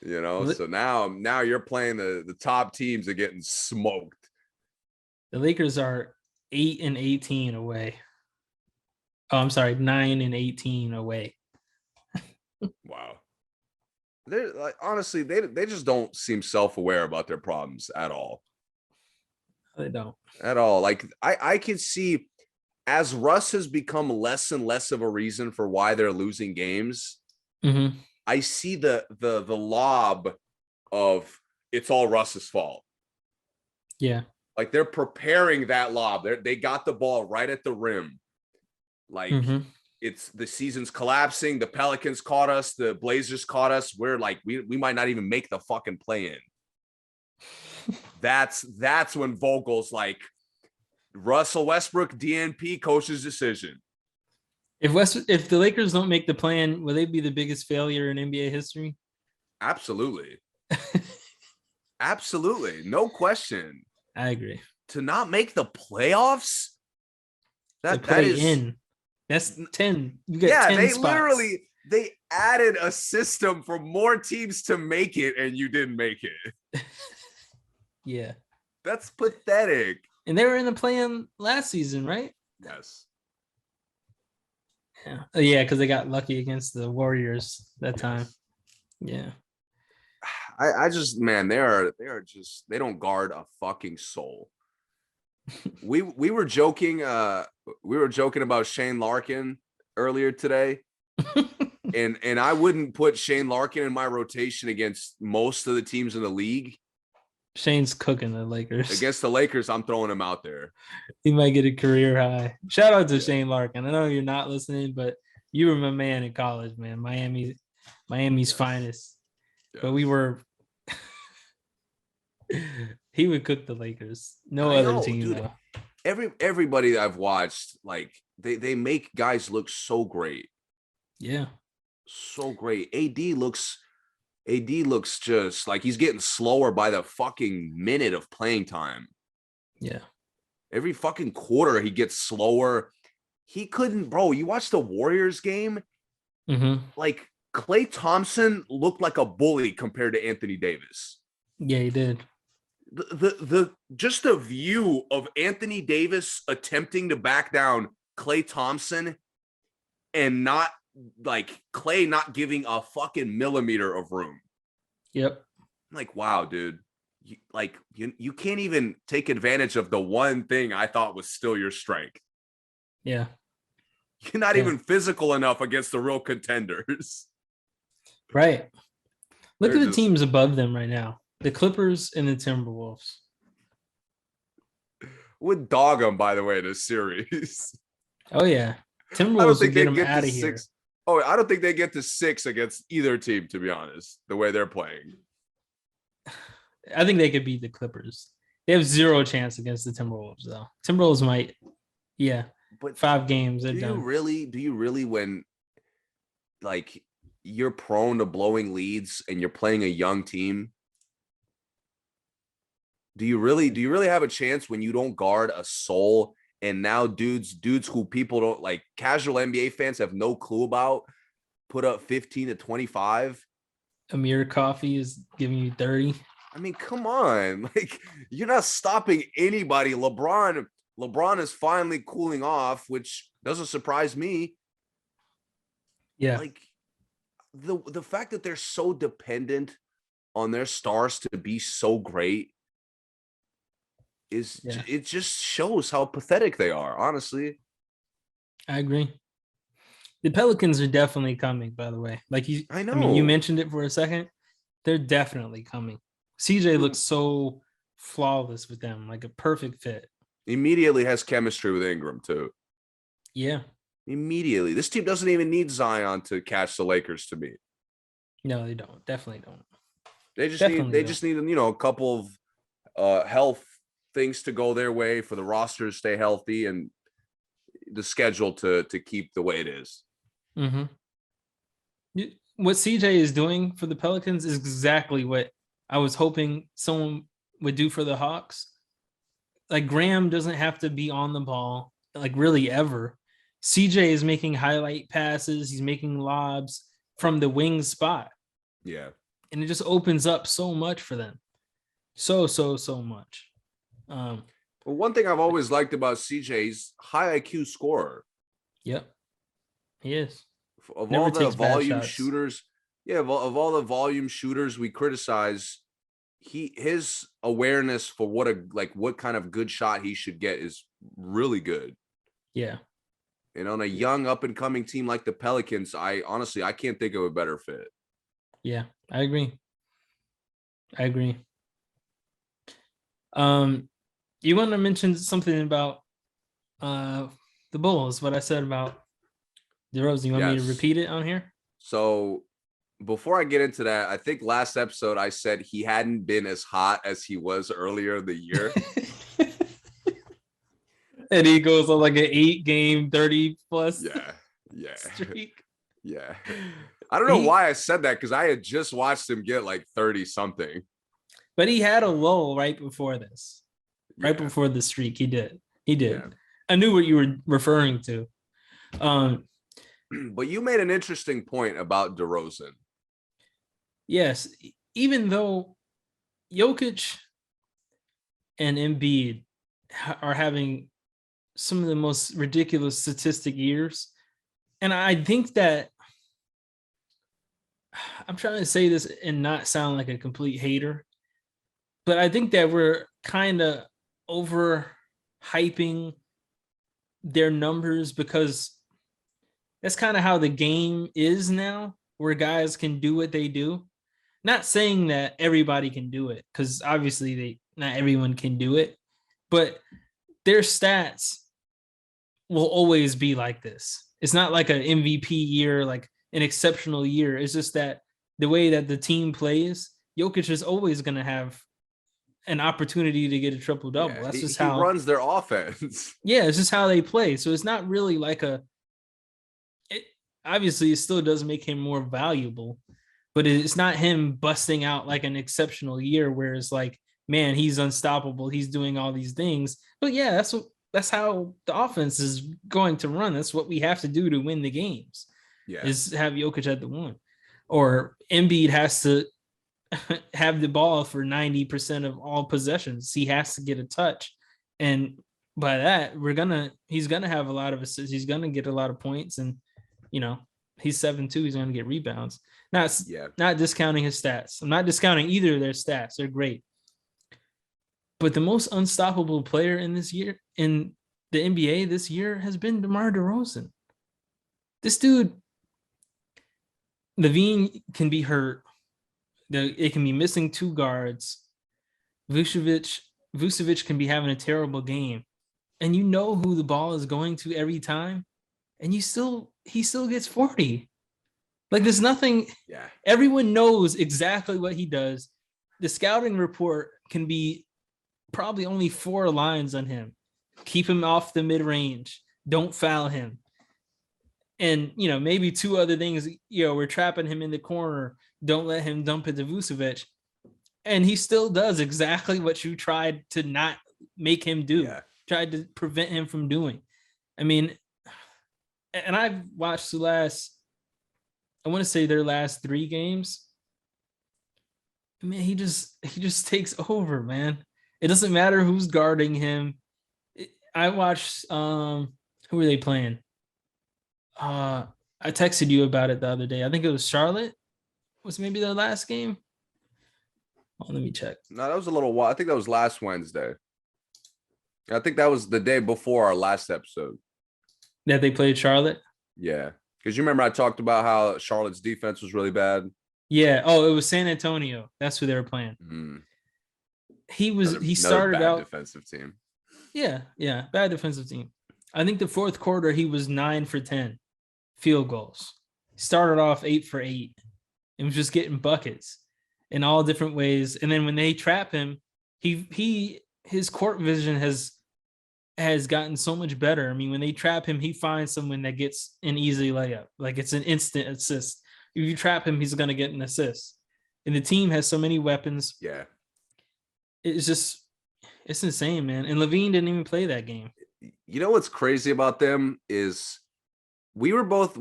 You know, so now you're playing the top teams and getting smoked. The Lakers are 8-18 away. Oh, I'm sorry, 9-18 away. Wow. They're like, honestly, they just don't seem self-aware about their problems at all. They don't. At all. Like I can see as Russ has become less and less of a reason for why they're losing games. Mm-hmm. I see the lob of it's all Russ's fault. Yeah. Like they're preparing that lob. They got the ball right at the rim. Like it's the season's collapsing. The Pelicans caught us. The Blazers caught us. We're like, we might not even make the fucking play in. That's when Vogel's like, Russell Westbrook, DNP, coach's decision. If the Lakers don't make the plan, will they be the biggest failure in NBA history? Absolutely. Absolutely. No question. I agree. To not make the playoffs? That is in. That's 10. You get 10 they spots. Literally they added a system for more teams to make it and you didn't make it. Yeah. That's pathetic. And they were in the play-in last season, right? Yes. Yeah, because they got lucky against the Warriors that time. Yeah. I just, man, they are just, they don't guard a fucking soul. we were joking about Shane Larkin earlier today. and I wouldn't put Shane Larkin in my rotation against most of the teams in the league. Shane's cooking the Lakers. Against the Lakers, I'm throwing him out there. He might get a career high. Shout out to Shane Larkin. I know you're not listening, but you were my man in college, man. Miami's finest. Yes. But we were he would cook the Lakers. No other team, dude, though. Everybody that I've watched, like they make guys look so great. Yeah. So great. AD looks just like he's getting slower by the fucking minute of playing time. Yeah. Every fucking quarter he gets slower. He couldn't, bro. You watch the Warriors game. Like Klay Thompson looked like a bully compared to Anthony Davis. Yeah, he did. The just the view of Anthony Davis attempting to back down Klay Thompson and not like Klay not giving a fucking millimeter of room. Yep. Like, wow, dude. You can't even take advantage of the one thing I thought was still your strength. Yeah. You're not even physical enough against the real contenders. Right. Look at the teams above them right now. The Clippers and the Timberwolves. Would dog them, by the way, in this series. Oh, yeah. Timberwolves would get them out of here. Oh, I don't think they get to 6 against either team, to be honest, the way they're playing. I think they could beat the Clippers. They have 0 chance against the Timberwolves, though. Timberwolves might, but 5 games, they're done. Do you really, when, like, you're prone to blowing leads and you're playing a young team, do you really have a chance when you don't guard a soul? And now dudes who people don't like, casual NBA fans have no clue about, put up 15 to 25. Amir Coffey is giving you 30. I mean, come on. Like, you're not stopping anybody. LeBron is finally cooling off, which doesn't surprise me. Yeah. Like, the fact that they're so dependent on their stars to be so great it just shows how pathetic they are, honestly. I agree. The Pelicans are definitely coming, by the way. I mean, you mentioned it for a second. They're definitely coming. CJ looks so flawless with them, like a perfect fit. Immediately has chemistry with Ingram too. Yeah. Immediately. This team doesn't even need Zion to catch the Lakers to me. No, they don't. Definitely don't. They just need, a couple of health things to go their way for the roster to stay healthy and the schedule to keep the way it is. Mm-hmm. What CJ is doing for the Pelicans is exactly what I was hoping someone would do for the Hawks. Like, Graham doesn't have to be on the ball, like, really ever. CJ is making highlight passes. He's making lobs from the wing spot. Yeah. And it just opens up so much for them. So much. Well, one thing I've always liked about CJ, he's high IQ scorer. Yep. He is. Of all the volume shooters, of all the volume shooters we criticize, his awareness for what kind of good shot he should get is really good. Yeah. And on a young up and coming team like the Pelicans, I can't think of a better fit. Yeah, I agree. You want to mention something about the Bulls, what I said about Derozan? You want me to repeat it on here? So before I get into that, I think last episode I said he hadn't been as hot as he was earlier in the year. And he goes on like an 8-game 30+ streak. Yeah. I don't know why I said that, because I had just watched him get like 30 something. But he had a lull right before this. Right before the streak. He did. Yeah. I knew what you were referring to. But you made an interesting point about DeRozan. Yes. Even though Jokic and Embiid are having some of the most ridiculous statistic years, and I think that I'm trying to say this and not sound like a complete hater, but I think that we're kind of over hyping their numbers, because that's kind of how the game is now, where guys can do what they do. Not saying that everybody can do it, because obviously not everyone can do it, but their stats will always be like this. It's not like an MVP year, like an exceptional year. It's just that the way that the team plays, Jokic is always going to have an opportunity to get a triple-double. Yeah, That's just how he runs their offense. Yeah, it's just how they play. So it's not really like obviously it still does make him more valuable, but it's not him busting out like an exceptional year where it's like, man, he's unstoppable. He's doing all these things. But yeah, that's how the offense is going to run. That's what we have to do to win the games. Yeah, is have Jokic at the one, or Embiid has to have the ball for 90% of all possessions. He has to get a touch, and by that, he's gonna have a lot of assists. He's gonna get a lot of points, and he's 7'2". He's gonna get rebounds. Not discounting his stats. I'm not discounting either of their stats. They're great. But the most unstoppable player in the NBA this year has been DeMar DeRozan. This dude, Levine can be hurt. It can be missing 2 guards. Vucevic can be having a terrible game. And you know who the ball is going to every time. And he still gets 40. Like, there's nothing. Yeah. Everyone knows exactly what he does. The scouting report can be probably only 4 lines on him. Keep him off the mid-range. Don't foul him. And, maybe 2 other things. We're trapping him in the corner. Don't let him dump it to Vucevic. And he still does exactly what you tried to not make him do. Yeah. Tried to prevent him from doing. I mean, and I've watched I want to say their last 3 games. I mean, he just takes over, man. It doesn't matter who's guarding him. I watched, who were they playing? I texted you about it the other day. I think it was Charlotte. Was maybe their last game? Oh, let me check. No, that was a little while. I think that was last Wednesday. I think that was the day before our last episode. That they played Charlotte? Yeah. Because you remember I talked about how Charlotte's defense was really bad? Yeah. Oh, it was San Antonio. That's who they were playing. He started bad out defensive team. Yeah, bad defensive team. I think the fourth quarter he was 9 for 10 field goals. Started off 8 for 8 and was just getting buckets in all different ways. And then when they trap him, his court vision has gotten so much better. I mean, when they trap him, he finds someone that gets an easy layup. Like it's an instant assist. If you trap him, he's going to get an assist. And the team has so many weapons. Yeah. It's insane, man. And Levine didn't even play that game. You know what's crazy about them is we were both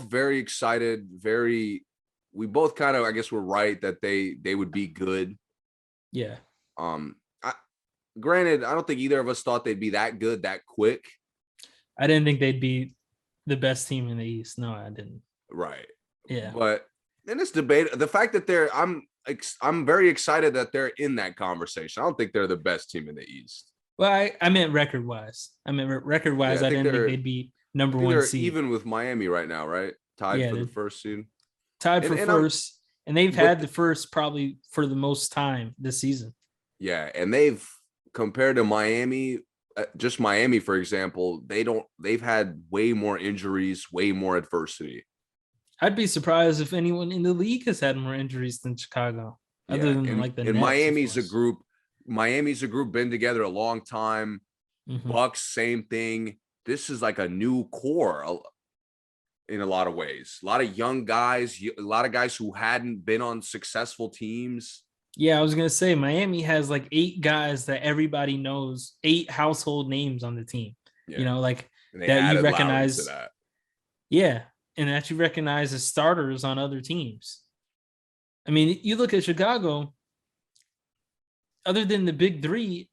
very excited. We both kind of, I guess, were right that they would be good. Yeah. Granted, I don't think either of us thought they'd be that good that quick. I didn't think they'd be the best team in the East. No, I didn't. Right. Yeah. But in this debate, the fact that I'm very excited that they're in that conversation. I don't think they're the best team in the East. Well, I meant record-wise. I didn't think they'd be number one seed. Even with Miami right now, right? Tied for the first seed. Tied for first. And they've had the first probably for the most time this season. Yeah, and they've compared to Miami, just Miami, for example, they've had way more injuries, way more adversity. I'd be surprised if anyone in the league has had more injuries than Chicago. Other than like the Nets, Miami's a group. Miami's a group been together a long time. Mm-hmm. Bucks, same thing. This is like a new core in a lot of ways. A lot of young guys, a lot of guys who hadn't been on successful teams. Yeah, I was going to say Miami has like 8 guys that everybody knows, 8 household names on the team. Yeah. You know, like that you recognize. That. Yeah, and that you recognize as starters on other teams. I mean, you look at Chicago, other than the big 3,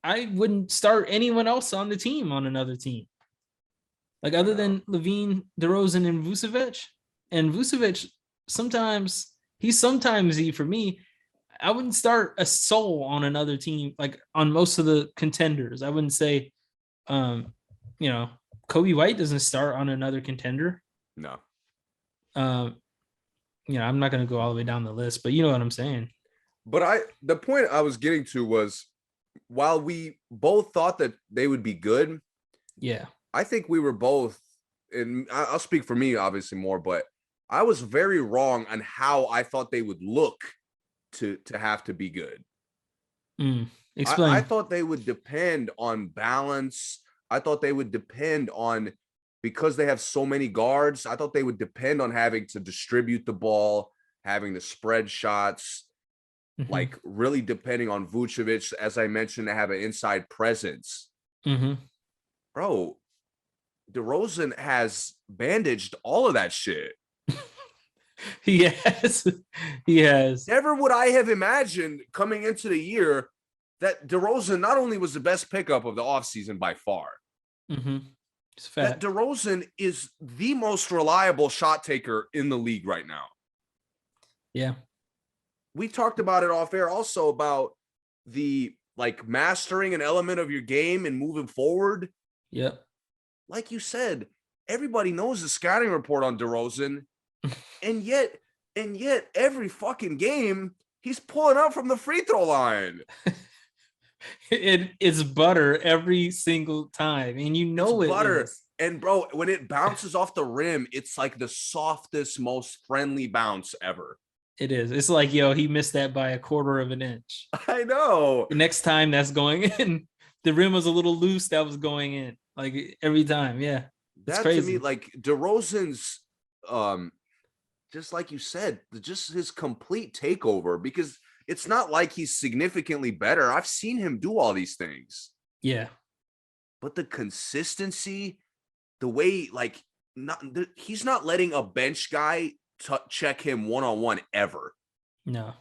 I wouldn't start anyone else on the team on another team. Like other than Levine, DeRozan, and Vucevic. And Vucevic, sometimes for me, I wouldn't start a soul on another team, like on most of the contenders. I wouldn't say, Kobe White doesn't start on another contender. No. I'm not going to go all the way down the list, but you know what I'm saying. But the point I was getting to was, while we both thought that they would be good, yeah, I think we were both, and I'll speak for me obviously more, but I was very wrong on how I thought they would look to have to be good. Explain. I thought they would depend on balance. I thought they would depend on, because they have so many guards, I thought they would depend on having to distribute the ball, having to spread shots, like really depending on Vucevic, as I mentioned, to have an inside presence. Bro, DeRozan has bandaged all of that shit. He has. Never would I have imagined coming into the year that DeRozan not only was the best pickup of the offseason by far, it's fact. that DeRozan is the most reliable shot taker in the league right now. Yeah. We talked about it off air also about the mastering an element of your game and moving forward. Yep. Like you said, everybody knows the scouting report on DeRozan. And yet every fucking game he's pulling up from the free throw line. It's butter every single time, and it's butter. Is. And bro, when it bounces off the rim, it's like the softest, most friendly bounce ever. It is. It's like, he missed that by 1/4 of an inch. I know. The next time that's going in, the rim was a little loose. That was going in, like every time. Yeah, that's crazy. To me, like DeRozan's, just like you said, just his complete takeover, because it's not like he's significantly better. I've seen him do all these things. Yeah. But the consistency, the way, he's not letting a bench guy check him one-on-one ever. No.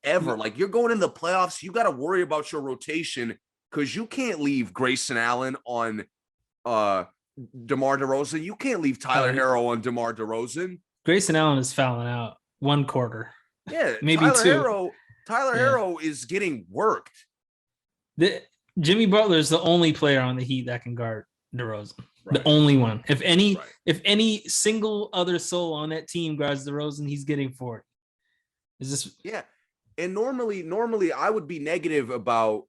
Ever. Like, you're going in the playoffs, you got to worry about your rotation, because you can't leave Grayson Allen on DeMar DeRozan. You can't leave Tyler Herro on DeMar DeRozan. Grayson Allen is fouling out 1/4. Yeah, maybe Tyler 2. Herro is getting worked. The Jimmy Butler is the only player on the Heat that can guard DeRozan. Right. The only one. If any single other soul on that team guards DeRozan, he's getting 40. Is this? Yeah. And normally I would be negative about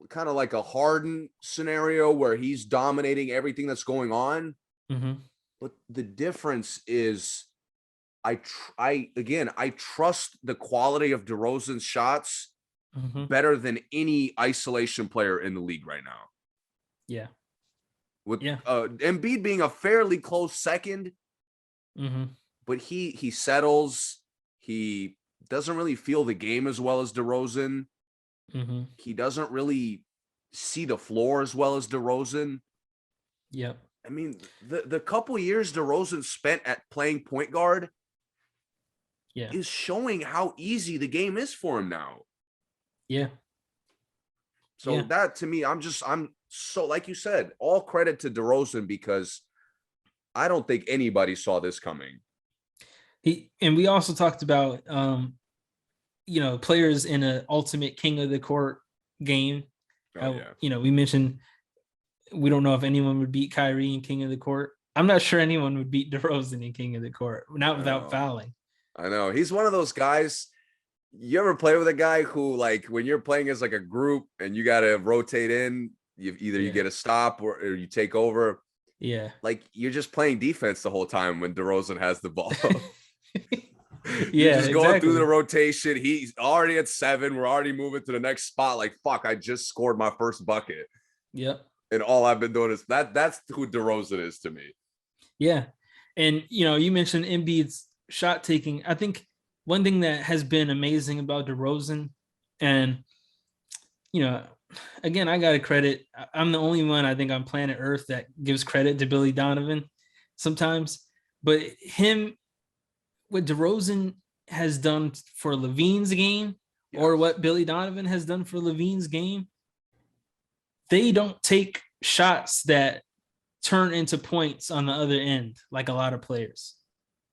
kind of like a Harden scenario where he's dominating everything that's going on. Mm-hmm. But the difference is I trust the quality of DeRozan's shots better than any isolation player in the league right now. Yeah. With Embiid being a fairly close second, but he settles. He doesn't really feel the game as well as DeRozan. He doesn't really see the floor as well as DeRozan. Yep. I mean, the couple years DeRozan spent at playing point guard is showing how easy the game is for him now. Yeah. So that to me, I'm so, like you said, all credit to DeRozan because I don't think anybody saw this coming. And we also talked about players in an ultimate king of the court game. We mentioned we don't know if anyone would beat Kyrie in king of the court. I'm not sure anyone would beat DeRozan in king of the court, not without fouling. I know. He's one of those guys. You ever play with a guy who, like, when you're playing as like a group and you got to rotate in, you get a stop or you take over. Yeah. Like, you're just playing defense the whole time when DeRozan has the ball. You're just going through the rotation. He's already at 7. We're already moving to the next spot. Like, fuck, I just scored my first bucket. Yep. And all I've been doing is that's who DeRozan is to me. Yeah. And, you mentioned Embiid's shot taking. I think one thing that has been amazing about DeRozan, and, again, I got to credit. I'm the only one, I think, on planet Earth that gives credit to Billy Donovan sometimes. But what DeRozan has done for Levine's game, or what Billy Donovan has done for Levine's game, they don't take shots that turn into points on the other end like a lot of players.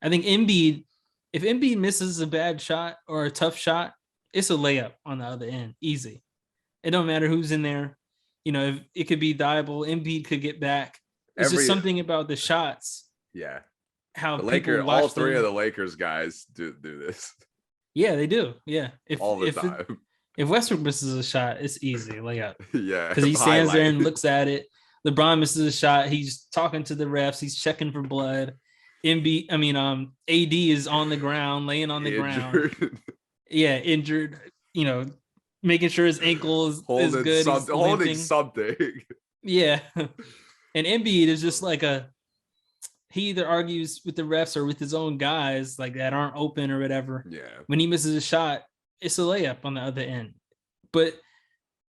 I think if Embiid misses a bad shot or a tough shot, it's a layup on the other end, easy. It don't matter who's in there. If it could be Thibault, Embiid could get back. It's just something about the shots. Yeah. How the Lakers, all three of the Lakers guys do this. Yeah, they do. Yeah. All the time. If Westbrook misses a shot, it's easy layup. Yeah. Because he stands there and looks at it. LeBron misses a shot. He's talking to the refs. He's checking for blood. AD is on the ground, laying on the ground. Yeah, injured. Making sure his ankle is good. Holding something. Yeah. And Embiid is just like he either argues with the refs or with his own guys like that aren't open or whatever. Yeah. When he misses a shot, it's a layup on the other end. But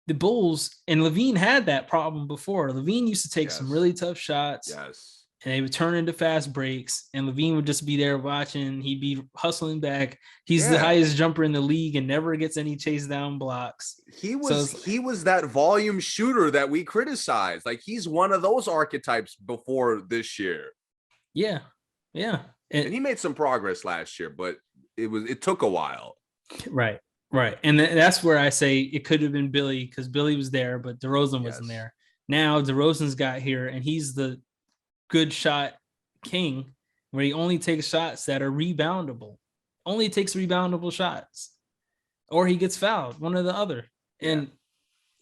the Bulls and Levine had that problem before. Levine used to take some really tough shots. Yes. And they would turn into fast breaks, and Levine would just be there watching. He'd be hustling back. He's the highest jumper in the league and never gets any chase down blocks. He was that volume shooter that we criticized. Like, he's one of those archetypes before this year. Yeah. Yeah. And he made some progress last year, but it took a while. Right. Right. And that's where I say it could have been Billy, because Billy was there, but DeRozan wasn't there. Now DeRozan's got here, and he's the good shot king, where he only takes shots that are reboundable. Only takes reboundable shots, or he gets fouled, one or the other. And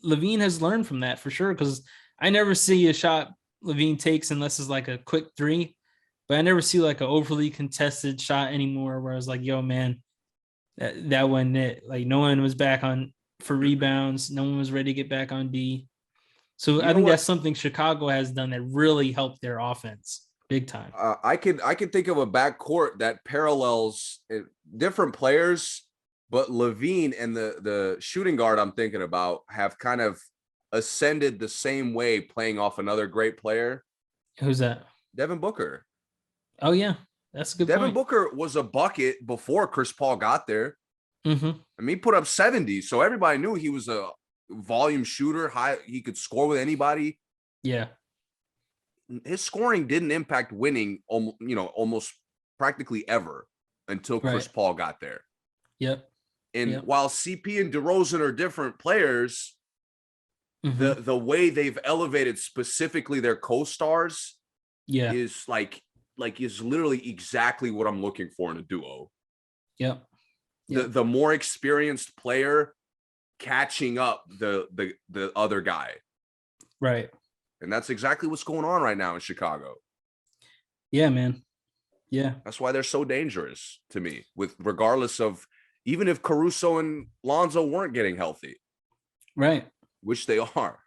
Levine has learned from that for sure, because I never see a shot Levine takes unless it's like a quick 3, but I never see like an overly contested shot anymore where I was like, yo, man, that wasn't it. Like, no one was back on for rebounds. No one was ready to get back on D. So I think that's something Chicago has done that really helped their offense big time. I can think of a backcourt that parallels different players, but Levine and the shooting guard I'm thinking about have kind of ascended the same way, playing off another great player. Who's that? Devin Booker. Oh yeah, that's a good point. Devin Booker was a bucket before Chris Paul got there. Mm-hmm. I mean, he put up 70, so everybody knew he was a volume shooter. He could score with anybody. Yeah. His scoring didn't impact winning, almost practically ever until Chris Paul got there. Yep. And while CP and DeRozan are different players, the way they've elevated specifically their co-stars is is literally exactly what I'm looking for in a duo. Yep. The more experienced player catching up the other guy. Right. And that's exactly what's going on right now in Chicago. Yeah, man. Yeah. That's why they're so dangerous to me, with regardless of even if Caruso and Lonzo weren't getting healthy. Right. Which they are.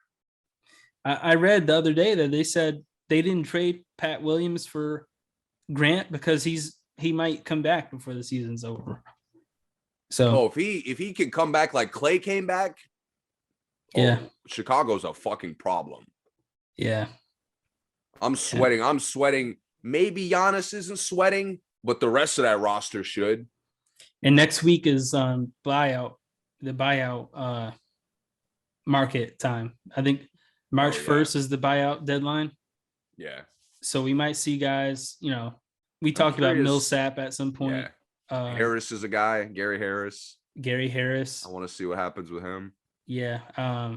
I read the other day that they said they didn't trade Pat Williams for Grant because he might come back before the season's over. So if he can come back like Clay came back, Chicago's a fucking problem. Yeah. I'm sweating. I'm sweating. Maybe Giannis isn't sweating, but the rest of that roster should. And next week is the buyout market time. I think March 1st is the buyout deadline. Yeah. So we might see guys, we talked about Millsap at some point. Yeah. Harris is a guy, Gary Harris. I want to see what happens with him. Yeah. I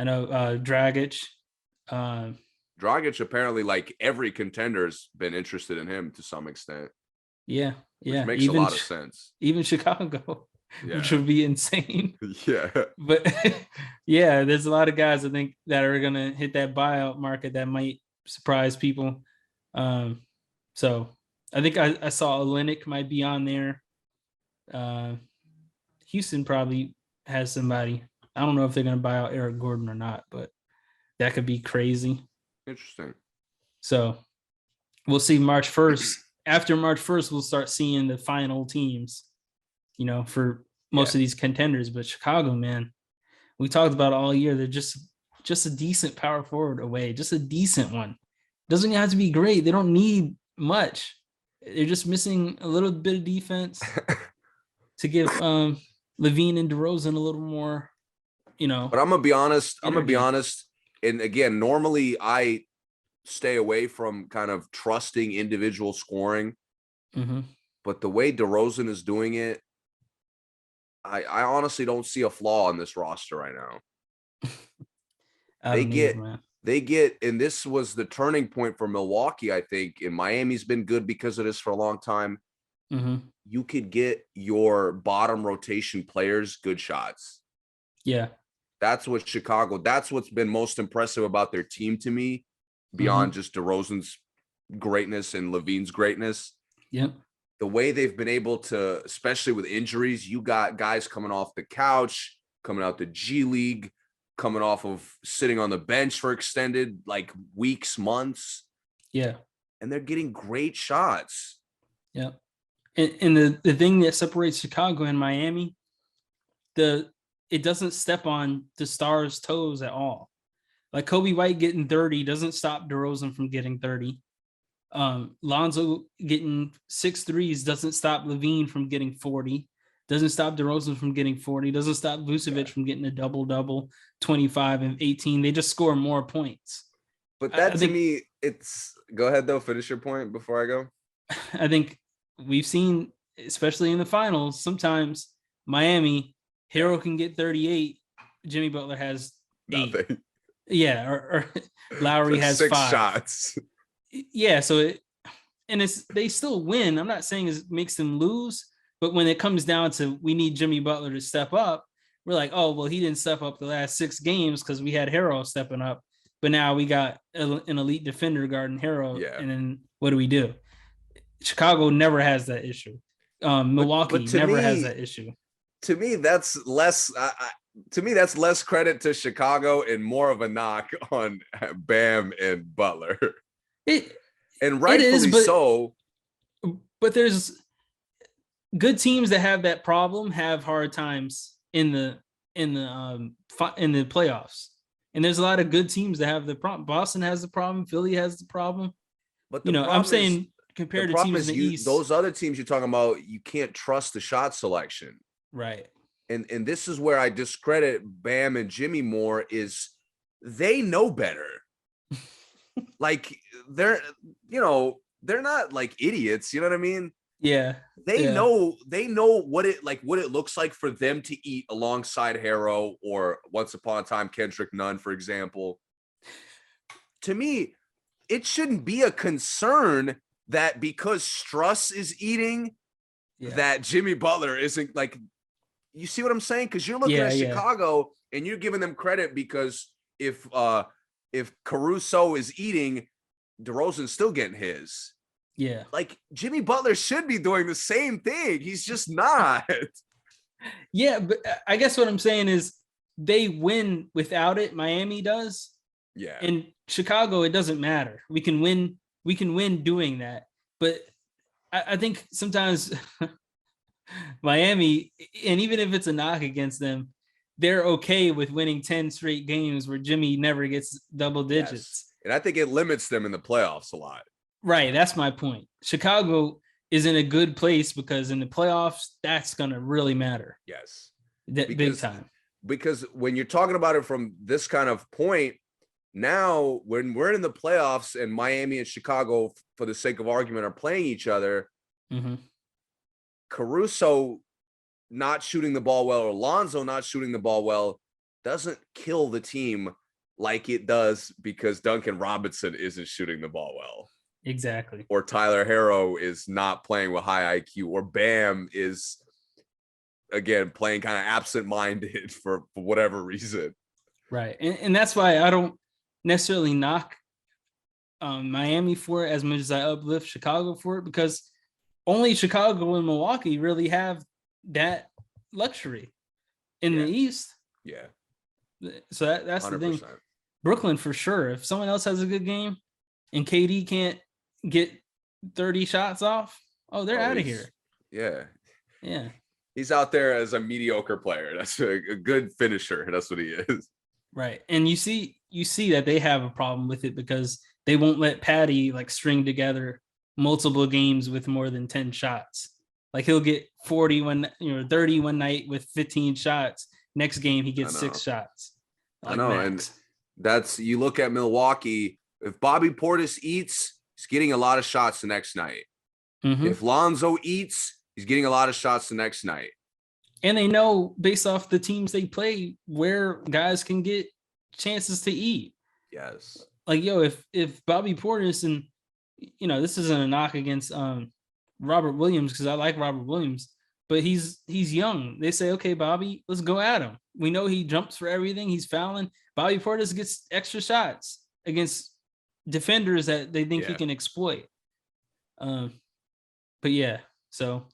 know Dragic. Dragic, apparently, like every contender's been interested in him to some extent. Yeah. Which makes a lot of sense. Even Chicago, which would be insane. Yeah. But yeah, there's a lot of guys I think that are going to hit that buyout market that might surprise people. So I think I saw Olynyk might be on there. Houston probably has somebody. I don't know if they're going to buy out Eric Gordon or not, but that could be crazy. Interesting. So we'll see March 1st. After March 1st, we'll start seeing the final teams, for most of these contenders. But Chicago, man, we talked about it all year. They're just a decent power forward away, just a decent one. Doesn't have to be great. They don't need much. They're just missing a little bit of defense to give Levine and Derozan a little more, But I'm gonna be honest. energy. And again, normally I stay away from kind of trusting individual scoring. Mm-hmm. But the way DeRozan is doing it, I honestly don't see a flaw in this roster right now. They get, and this was the turning point for Milwaukee, I think, and Miami's been good because of this for a long time. Mm-hmm. You could get your bottom rotation players good shots. Yeah. That's what's been most impressive about their team to me, beyond just DeRozan's greatness and Levine's greatness. Yep. The way they've been able to, especially with injuries, you got guys coming off the couch, coming out the G League, coming off of sitting on the bench for extended weeks, months. Yeah. And they're getting great shots. Yeah. And the thing that separates Chicago and Miami, it doesn't step on the stars' toes at all. Like Kobe White getting 30 doesn't stop DeRozan from getting 30. Lonzo getting 6 threes doesn't stop Levine from getting 40. Doesn't stop DeRozan from getting 40. Doesn't stop Vucevic from getting a double-double, 25 and 18. They just score more points. But that to me, it's – go ahead, though. Finish your point before I go. I think we've seen, especially in the finals, sometimes Miami – Hero can get 38. Jimmy Butler has 8. Nothing. Yeah, or Lowry has 6 5 shots. Yeah, so they still win. I'm not saying it makes them lose, but when it comes down to we need Jimmy Butler to step up, we're like, oh well, he didn't step up the last 6 games because we had Hero stepping up, but now we got an elite defender guarding Hero, and then what do? Chicago never has that issue. Milwaukee never has that issue. To me, that's less. To me, that's less credit to Chicago and more of a knock on Bam and Butler. And rightfully so. But there's good teams that have that problem have hard times in the playoffs, and there's a lot of good teams that have the problem. Boston has the problem. Philly has the problem. But I'm saying compared to teams in the East, those other teams you're talking about, you can't trust the shot selection. Right. And this is where I discredit Bam and Jimmy more, is they know better. They're not like idiots, you know what I mean? Yeah. They know what it looks like for them to eat alongside Harrow or once upon a time Kendrick Nunn, for example. To me, it shouldn't be a concern that because Struss is eating, that Jimmy Butler isn't like, you see what I'm saying? Because you're looking at Chicago and you're giving them credit because if Caruso is eating, DeRozan's still getting his. Yeah. Like Jimmy Butler should be doing the same thing. He's just not. Yeah, but I guess what I'm saying is they win without it. Miami does. Yeah. In Chicago, it doesn't matter. We can win doing that. But I think sometimes Miami, and even if it's a knock against them, they're okay with winning 10 straight games where Jimmy never gets double digits. Yes. And I think it limits them in the playoffs a lot. Right. That's my point. Chicago is in a good place because in the playoffs, that's going to really matter. Yes. Big time. Because when you're talking about it from this kind of point, now when we're in the playoffs and Miami and Chicago, for the sake of argument, are playing each other, Caruso not shooting the ball well or Lonzo not shooting the ball well doesn't kill the team like it does because Duncan Robinson isn't shooting the ball well. Exactly. Or Tyler Harrow is not playing with high IQ, or Bam is, again, playing kind of absent-minded for whatever reason. Right. And that's why I don't necessarily knock Miami for it as much as I uplift Chicago for it, because only Chicago and Milwaukee really have that luxury in the East. Yeah. So that's 100%. The thing. Brooklyn, for sure. If someone else has a good game and KD can't get 30 shots off, they're out of here. Yeah. Yeah. He's out there as a mediocre player. That's a good finisher. That's what he is. Right. And you see that they have a problem with it because they won't let Patty like string together multiple games with more than 10 shots. Like he'll get 30 one night with 15 shots. Next game he gets 6 shots. Like I know. Max. And that's, you look at Milwaukee, if Bobby Portis eats, he's getting a lot of shots the next night. If Lonzo eats, he's getting a lot of shots the next night. And they know based off the teams they play where guys can get chances to eat. Yes. Like, if Bobby Portis, and, this isn't a knock against Robert Williams because I like Robert Williams, but he's young. They say, okay, Bobby, let's go at him. We know he jumps for everything. He's fouling. Bobby Portis gets extra shots against defenders that they think he can exploit. But yeah, so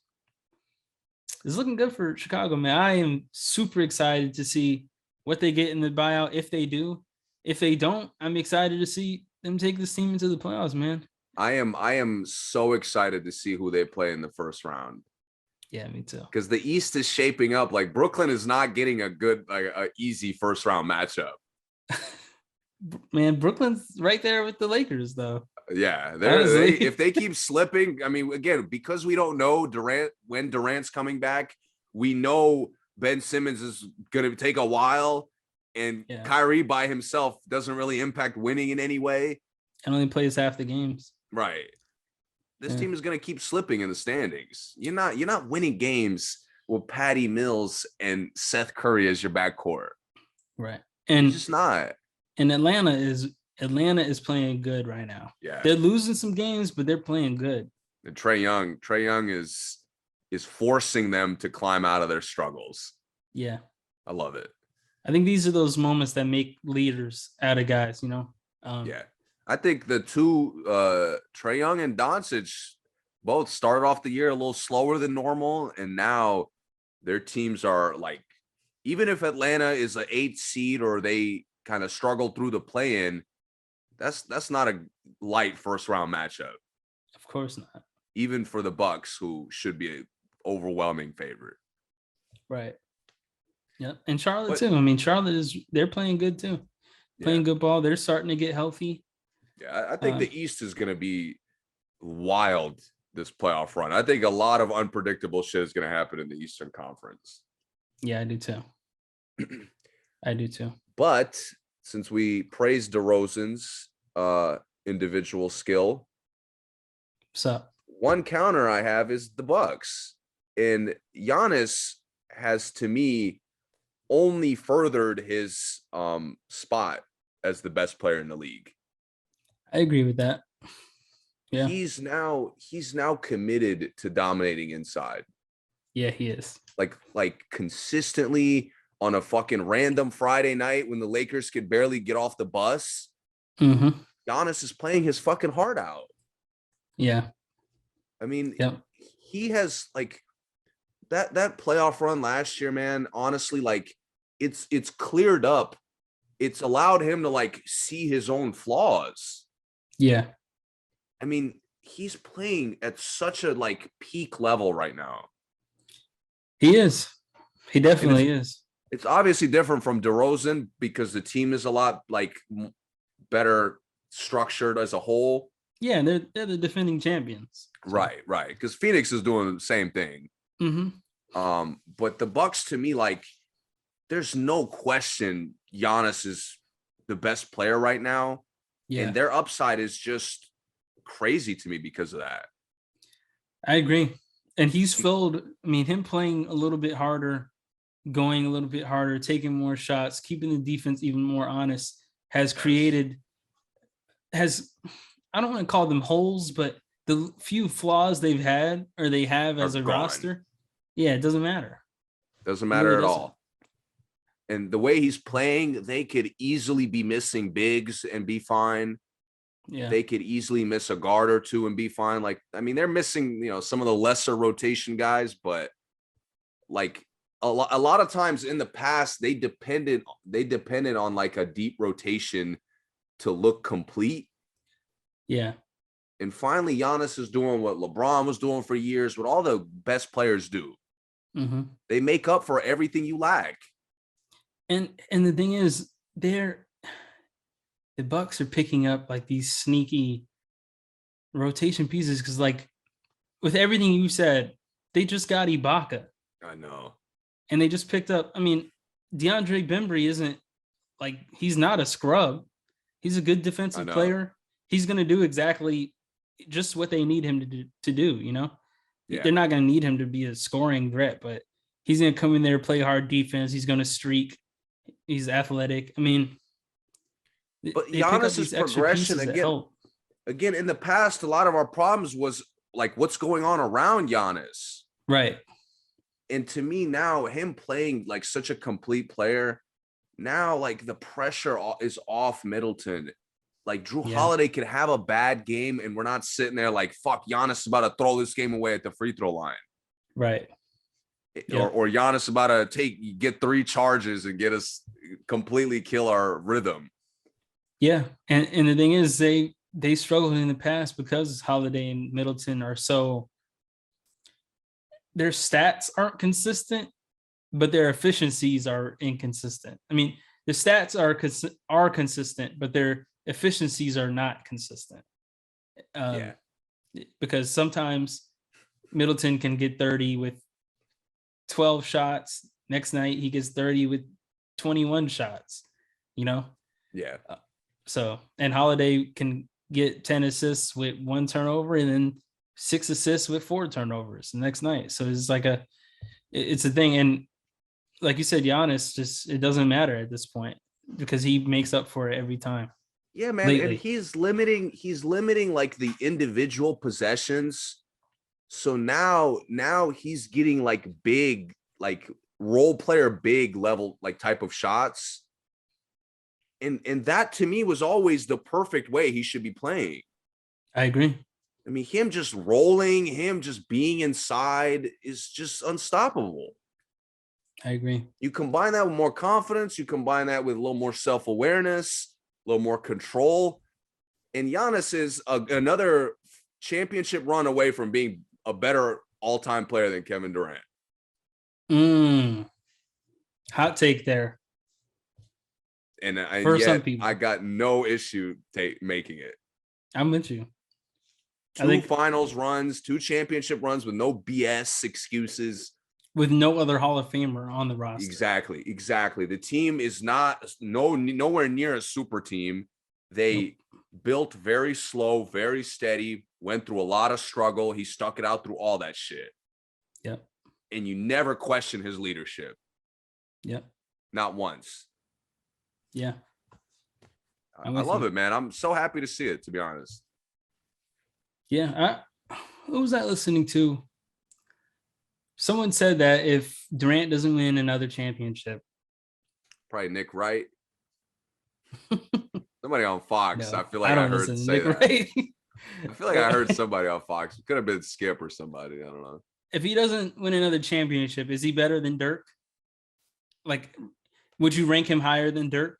it's looking good for Chicago, man. I am super excited to see what they get in the buyout if they do. If they don't, I'm excited to see them take this team into the playoffs, man. I am so excited to see who they play in the first round. Yeah, me too. Because the East is shaping up. Like Brooklyn is not getting a good, easy first round matchup. Man, Brooklyn's right there with the Lakers, though. Yeah, if they keep slipping, I mean, again, because we don't know when Durant's coming back, we know Ben Simmons is going to take a while, and Kyrie by himself doesn't really impact winning in any way. And only plays half the games. Right. This team is going to keep slipping in the standings. You're not winning games with Patty Mills and Seth Curry as your backcourt. Right. And it's just not. And Atlanta is playing good right now. Yeah. They're losing some games, but they're playing good. And Trae Young is forcing them to climb out of their struggles. Yeah. I love it. I think these are those moments that make leaders out of guys, I think the two, Trae Young and Doncic, both started off the year a little slower than normal, and now their teams are like, even if Atlanta is an 8th seed or they kind of struggle through the play-in, that's not a light first round matchup. Of course not. Even for the Bucks, who should be an overwhelming favorite. Right. Yeah, and Charlotte too. I mean, they're playing good too. Playing good ball. They're starting to get healthy. Yeah, I think the East is going to be wild this playoff run. I think a lot of unpredictable shit is going to happen in the Eastern Conference. Yeah, I do too. But since we praised DeRozan's individual skill, what's up? one counter I have is the Bucks, and Giannis has, to me, only furthered his spot as the best player in the league. I agree with that. Yeah. He's now committed to dominating inside. Yeah, he is. Like consistently on a fucking random Friday night when the Lakers could barely get off the bus. Mm-hmm. Giannis is playing his fucking heart out. Yeah. I mean, yep. He has like that playoff run last year, man. Honestly, like it's cleared up. It's allowed him to like see his own flaws. Yeah. I mean, he's playing at such a like peak level right now. He is. He definitely is. It's obviously different from Derozan because the team is a lot like better structured as a whole. Yeah, they're the defending champions. So. Right. Because Phoenix is doing the same thing. Mm-hmm. But the Bucks, to me, like, there's no question Giannis is the best player right now. Yeah. And their upside is just crazy to me because of that. I agree. And he's filled, I mean, him playing a little bit harder, going a little bit harder, taking more shots, keeping the defense even more honest, has created, I don't want to call them holes, but the few flaws they have as a roster, it doesn't matter. Doesn't matter at all. And the way he's playing, they could easily be missing bigs and be fine. Yeah. They could easily miss a guard or two and be fine. Like, I mean, they're missing, some of the lesser rotation guys, but like a lot of times in the past, they depended on like a deep rotation to look complete. Yeah. And finally, Giannis is doing what LeBron was doing for years, what all the best players do. Mm-hmm. They make up for everything you lack. And the thing is, the Bucks are picking up like these sneaky rotation pieces because, like, with everything you said, they just got Ibaka. I know. And they just picked up, I mean, DeAndre Bembry isn't like, he's not a scrub. He's a good defensive player. He's going to do exactly just what they need him to do, Yeah. They're not going to need him to be a scoring threat, but he's going to come in there, play hard defense. He's going to streak. He's athletic. I mean, but Giannis's progression again, in the past, a lot of our problems was like what's going on around Giannis. Right. And to me now, him playing like such a complete player, now like the pressure is off Middleton. Like Drew Holiday could have a bad game and we're not sitting there like, fuck, Giannis is about to throw this game away at the free throw line. Right. Or Giannis about to get 3 charges and get us completely kill our rhythm. Yeah. And the thing is, they struggled in the past because Holiday and Middleton are so, their stats aren't consistent, but their efficiencies are inconsistent. I mean, the stats are consistent, but their efficiencies are not consistent. Because sometimes Middleton can get 30 with 12 shots. Next night he gets 30 with 21 shots, Yeah. So, and Holiday can get 10 assists with 1 turnover and then 6 assists with 4 turnovers the next night. So it's like it's a thing. And like you said, Giannis, it doesn't matter at this point because he makes up for it every time. Yeah, man. Lately. And he's limiting like the individual possessions. So now he's getting like big, like role player, big level, like type of shots. And that to me was always the perfect way he should be playing. I agree. I mean, him just rolling, him just being inside is just unstoppable. I agree. You combine that with more confidence, you combine that with a little more self-awareness, a little more control. And Giannis is another championship run away from being a better all-time player than Kevin Durant. Hot take there. And I got no issue making it. I'm with you. 2 finals runs, 2 championship runs with no BS excuses. With no other Hall of Famer on the roster. Exactly. The team is nowhere near a super team. They built very slow, very steady, went through a lot of struggle. He stuck it out through all that shit. Yep. And you never question his leadership. Yep. Not once. Yeah. I love it, man. I'm so happy to see it, to be honest. Yeah. Who was I listening to? Someone said that if Durant doesn't win another championship, probably Nick Wright. Somebody on Fox. No, I feel like I heard say Nick that. Wright. I feel like I heard somebody on Fox. It could have been Skip or somebody. I don't know. If he doesn't win another championship, is he better than Dirk? Like, would you rank him higher than Dirk?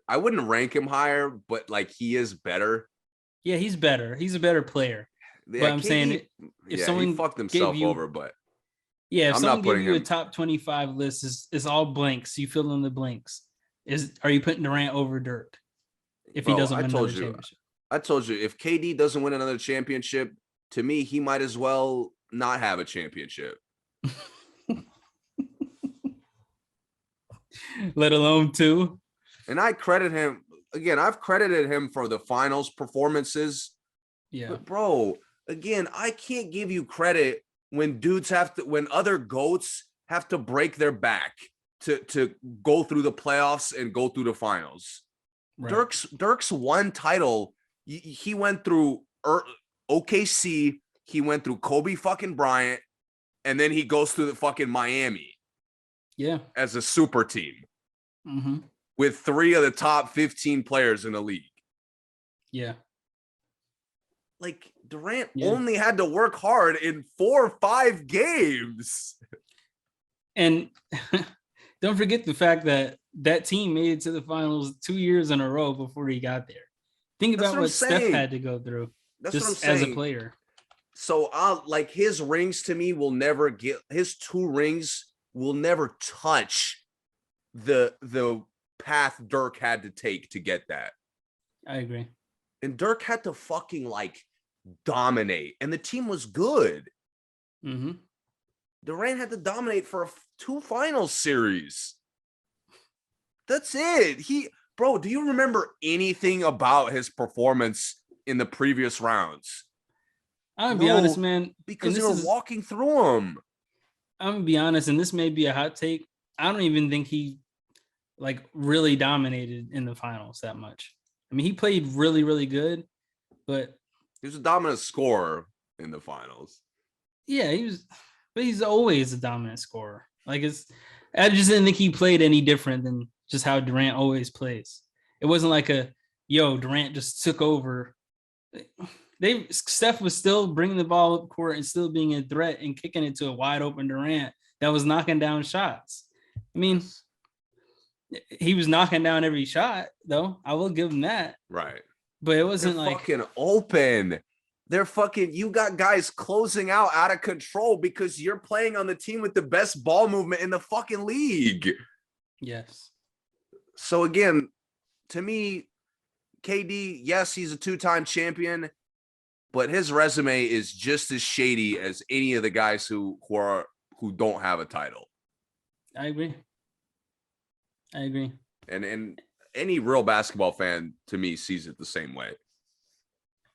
I wouldn't rank him higher, but like he is better. Yeah, he's better. He's a better player. Yeah, but I'm saying if someone he fucked himself over, but yeah, if someone gave you a top 25 list, is all blanks. You fill in the blanks. Are you putting Durant over Dirk if he doesn't win another championship? I told you, if KD doesn't win another championship, to me, he might as well not have a championship. Let alone two. And I credit him again. I've credited him for the finals performances. Yeah, but bro, again, I can't give you credit when when other GOATs have to break their back to go through the playoffs and go through the finals. Right. Dirk's one title. He went through OKC. He went through Kobe fucking Bryant, and then he goes through the fucking Miami. Yeah, as a super team. Mm-hmm. With 3 of the top 15 players in the league. Yeah. Like Durant only had to work hard in 4 or 5 games. And don't forget the fact that team made it to the finals 2 years in a row before he got there. Think about what Steph had to go through. That's just what I'm saying. As a player. So like his rings to me will never get, his 2 rings will never touch the path Dirk had to take to get that. I agree. And Dirk had to fucking like dominate, and the team was good. Mm-hmm. Durant had to dominate for 2 finals series. That's it. Bro, do you remember anything about his performance in the previous rounds? I'm gonna be honest, man. Because you were walking through them. I'm gonna be honest, and this may be a hot take. I don't even think he like really dominated in the finals that much. I mean, he played really, really good, but he was a dominant scorer in the finals. Yeah, but he's always a dominant scorer. Like I just didn't think he played any different than just how Durant always plays. It wasn't like Durant just took over. Steph was still bringing the ball up court and still being a threat and kicking it to a wide open Durant that was knocking down shots. I mean, he was knocking down every shot, though. I will give him that. Right. But it wasn't They're like fucking open. You got guys closing out of control because you're playing on the team with the best ball movement in the fucking league. Yes. So again, to me, KD, yes, he's a 2-time champion, but his resume is just as shady as any of the guys who don't have a title. I agree. And any real basketball fan to me sees it the same way.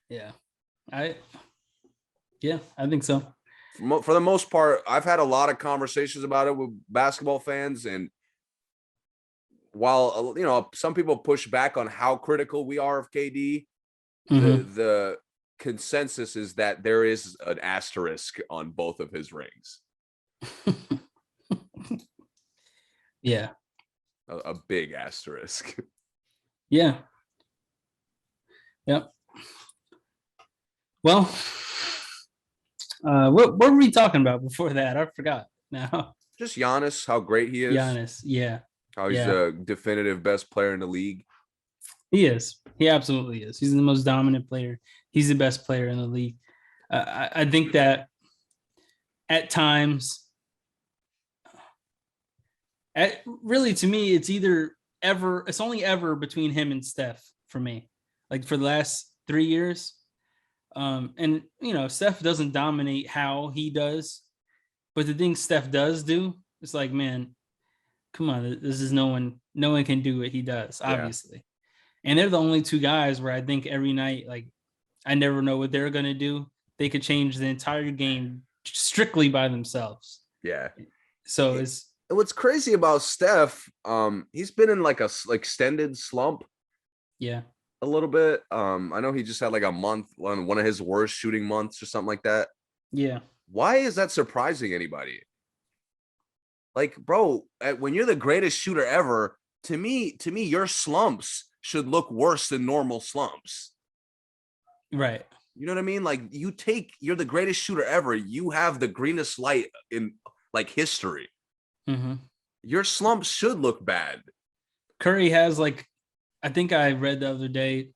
Yeah. I think so. For the most part, I've had a lot of conversations about it with basketball fans, and while some people push back on how critical we are of KD, mm-hmm. the consensus is that there is an asterisk on both of his rings. Yeah. A big asterisk. Yeah. Yep. Well, what were we talking about before that? I forgot now. Just Giannis, how great he is. Giannis, yeah. How he's a definitive best player in the league. He is. He absolutely is. He's the most dominant player. He's the best player in the league. I think that at times, really to me, it's only ever between him and Steph for me. Like for the last 3 years. And Steph doesn't dominate how he does, but the things Steph does do, it's like, man, come on, this is no one can do what he does, obviously. And they're the only two guys where I think every night, like, I never know what they're going to do. They could change the entire game strictly by themselves. Yeah. So what's crazy about Steph, he's been in like a extended slump. Yeah. A little bit. I know he just had like a month, one of his worst shooting months or something like that. Yeah. Why is that surprising anybody? Like, bro, when you're the greatest shooter ever, to me, your slumps should look worse than normal slumps. Right. You know what I mean? Like, you're the greatest shooter ever. You have the greenest light in like history. Mm-hmm. Your slumps should look bad. Curry has like, I think I read the other day,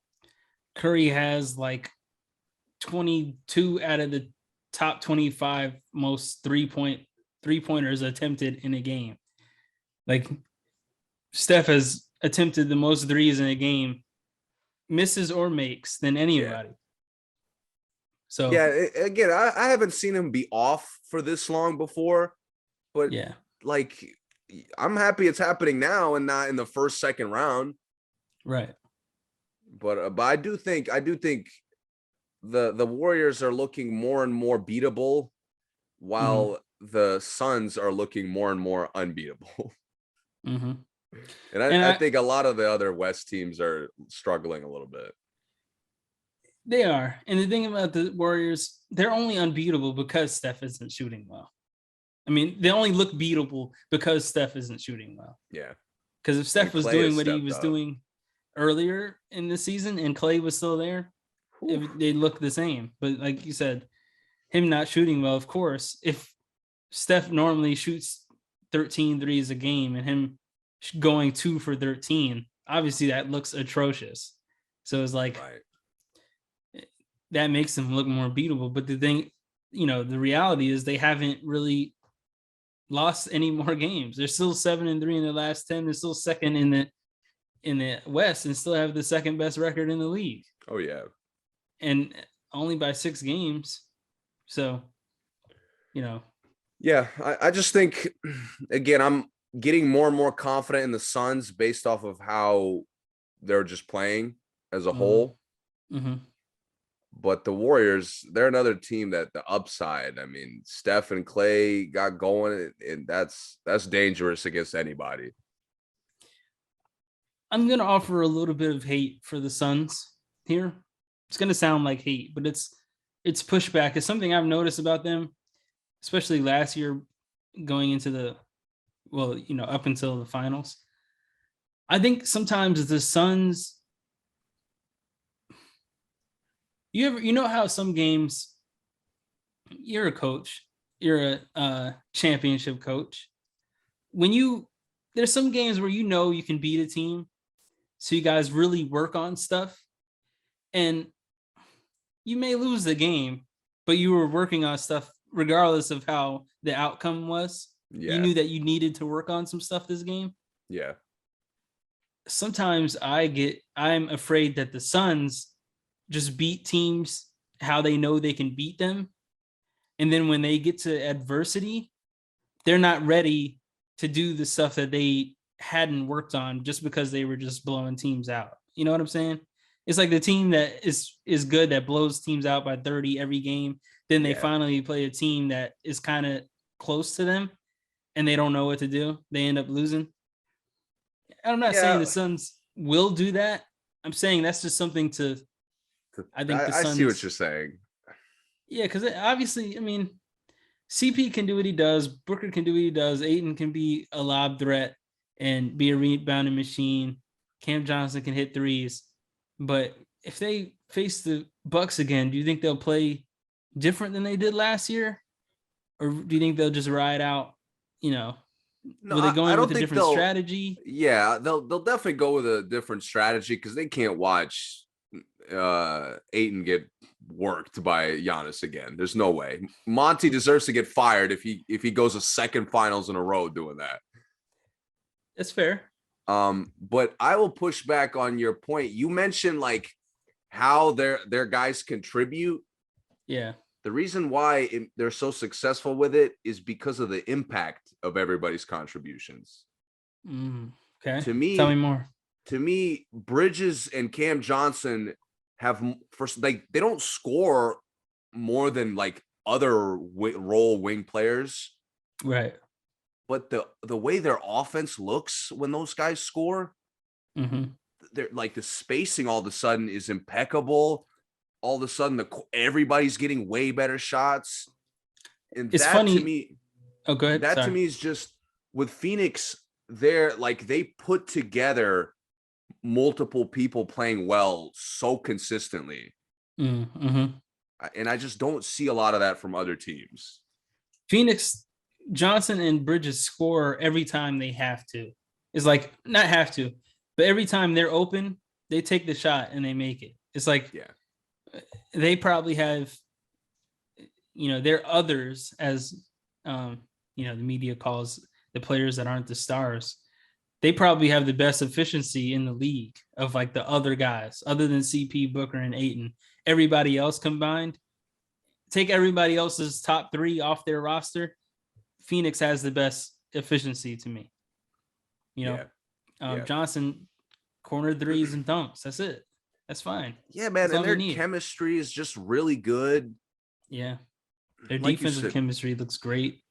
Curry has like 22 out of the top 25 most three-pointers attempted in a game. Like, Steph has attempted the most threes in a game, misses or makes, than anybody. Yeah. So yeah, again, I haven't seen him be off for this long before, but yeah, like, I'm happy it's happening now and not in the first, second round. Right. But I do think the Warriors are looking more and more beatable, while the Suns are looking more and more unbeatable. Mm-hmm. And I think a lot of the other West teams are struggling a little bit. They are. And the thing about the Warriors, they're only unbeatable because Steph isn't shooting well. I mean, they only look beatable because Steph isn't shooting well. Yeah. Because if Steph was doing what he was doing earlier in the season and Clay was still there, they look the same. But like you said, him not shooting well, of course, if Steph normally shoots 13 threes a game and him going 2 for 13, obviously that looks atrocious. So it's like, that makes them look more beatable. But the thing, the reality is they haven't really lost any more games. They're still 7-3 in the last 10. They're still second in the West and still have the second best record in the league. Oh yeah. And only by 6 games. So, Yeah, I just think, again, I'm getting more and more confident in the Suns based off of how they're just playing as a whole. Mm-hmm. But the Warriors, they're another team that the upside, I mean, Steph and Clay got going, and that's dangerous against anybody. I'm going to offer a little bit of hate for the Suns here. It's going to sound like hate, but it's pushback. It's something I've noticed about them, especially last year going into up until the finals. I think sometimes the Suns, you know how some games, you're a coach, you're a championship coach. There's some games where you can beat a team, so you guys really work on stuff, and you may lose the game, but you were working on stuff regardless of how the outcome was. Yeah. You knew that you needed to work on some stuff this game. Yeah. Sometimes I'm afraid that the Suns just beat teams how they know they can beat them. And then when they get to adversity, they're not ready to do the stuff that they hadn't worked on just because they were just blowing teams out. You know what I'm saying? It's like the team that is good, that blows teams out by 30 every game. Then they finally play a team that is kind of close to them and they don't know what to do. They end up losing. I'm not saying the Suns will do that. I'm saying that's just something I think the Suns, I see what you're saying. Yeah, because obviously, I mean, CP can do what he does. Booker can do what he does. Ayton can be a lob threat and be a rebounding machine. Cam Johnson can hit threes. But if they face the Bucks again, do you think they'll play different than they did last year? Or do you think they'll just ride out, No, will they go in with a different strategy? Yeah, they'll definitely go with a different strategy because they can't watch Ayton get worked by Giannis again. There's no way. Monty deserves to get fired if he goes a second finals in a row doing that. That's fair. But I will push back on your point. You mentioned like how their guys contribute. Yeah. The reason why they're so successful with it is because of the impact of everybody's contributions. Okay. To me, tell me more. to me, Bridges and Cam Johnson have first like they don't score more than like other role wing players, right? But the way their offense looks when those guys score, they're like the spacing all of a sudden is impeccable. All of a sudden, everybody's getting way better shots, and it's that funny to me. Oh, go ahead. That Sorry. to me is just with Phoenix. They're like they put together multiple people playing well so consistently. And I just don't see a lot of that from other teams. Phoenix, Johnson and Bridges score every time they have to. It's like not have to, but every time they're open, they take the shot and they make it. It's like they probably have, they're others as, the media calls the players that aren't the stars. They probably have the best efficiency in the league of like the other guys, other than CP, Booker, and Ayton. Everybody else combined, take everybody else's top three off their roster. Phoenix has the best efficiency to me. Johnson, corner threes and dunks. That's it. That's fine. Yeah, man. And their chemistry is just really good. Yeah. Their defensive chemistry looks great.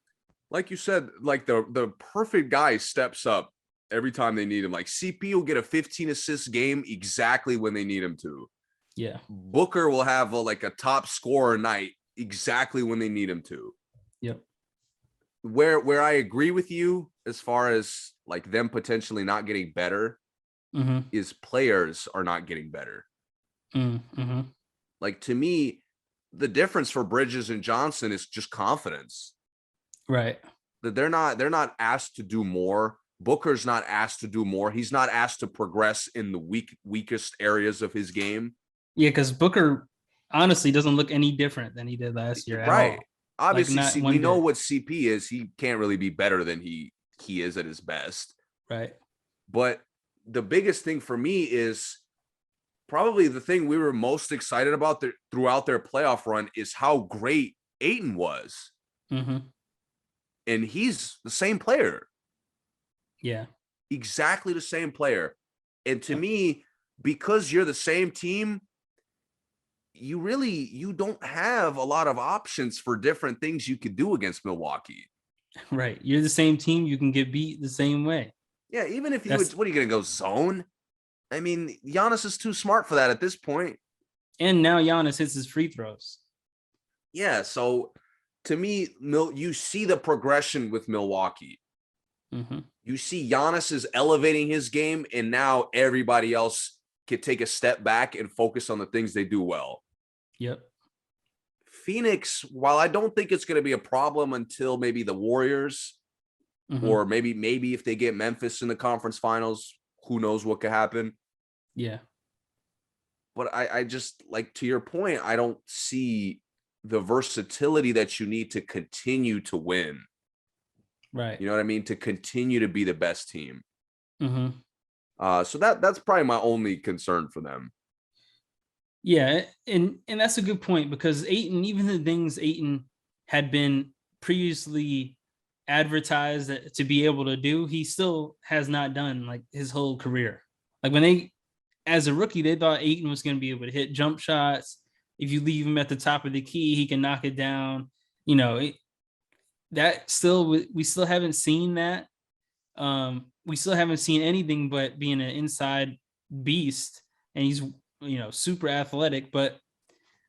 Like you said, like the perfect guy steps up every time they need him. Like CP will get a 15 assist game exactly when they need him to. Yeah. Booker will have a top scorer night exactly when they need him to. Yep. Where I agree with you as far as like them potentially not getting better is players are not getting better. Like to me, the difference for Bridges and Johnson is just confidence. Right. That they're not asked to do more. Booker's not asked to do more. He's not asked to progress in the weakest areas of his game. Yeah, because Booker honestly doesn't look any different than he did last year. Right. Obviously, we know what CP is. He can't really be better than he is at his best. Right. But the biggest thing for me is probably the thing we were most excited about throughout their playoff run is how great Ayton was. And he's the same player. Yeah. Exactly the same player. And to me, because you're the same team, you don't have a lot of options for different things you could do against Milwaukee. Right. You're the same team. You can get beat the same way. Yeah. Even if what are you going to go zone? I mean, Giannis is too smart for that at this point. And now Giannis hits his free throws. Yeah. So to me, you see the progression with Milwaukee. You see Giannis is elevating his game, and now everybody else can take a step back and focus on the things they do well. Yep. Phoenix, while I don't think it's going to be a problem until maybe the Warriors, or maybe if they get Memphis in the conference finals, who knows what could happen. Yeah. But I just, like, to your point, I don't see the versatility that you need to continue to win. Right. You know what I mean? To continue to be the best team. So that's probably my only concern for them. Yeah, and that's a good point because Ayton, even the things Ayton had been previously advertised to be able to do, he still has not done like his whole career. Like when as a rookie, they thought Ayton was going to be able to hit jump shots. If you leave him at the top of the key, he can knock it down. We still haven't seen that. We still haven't seen anything but being an inside beast, and he's super athletic. But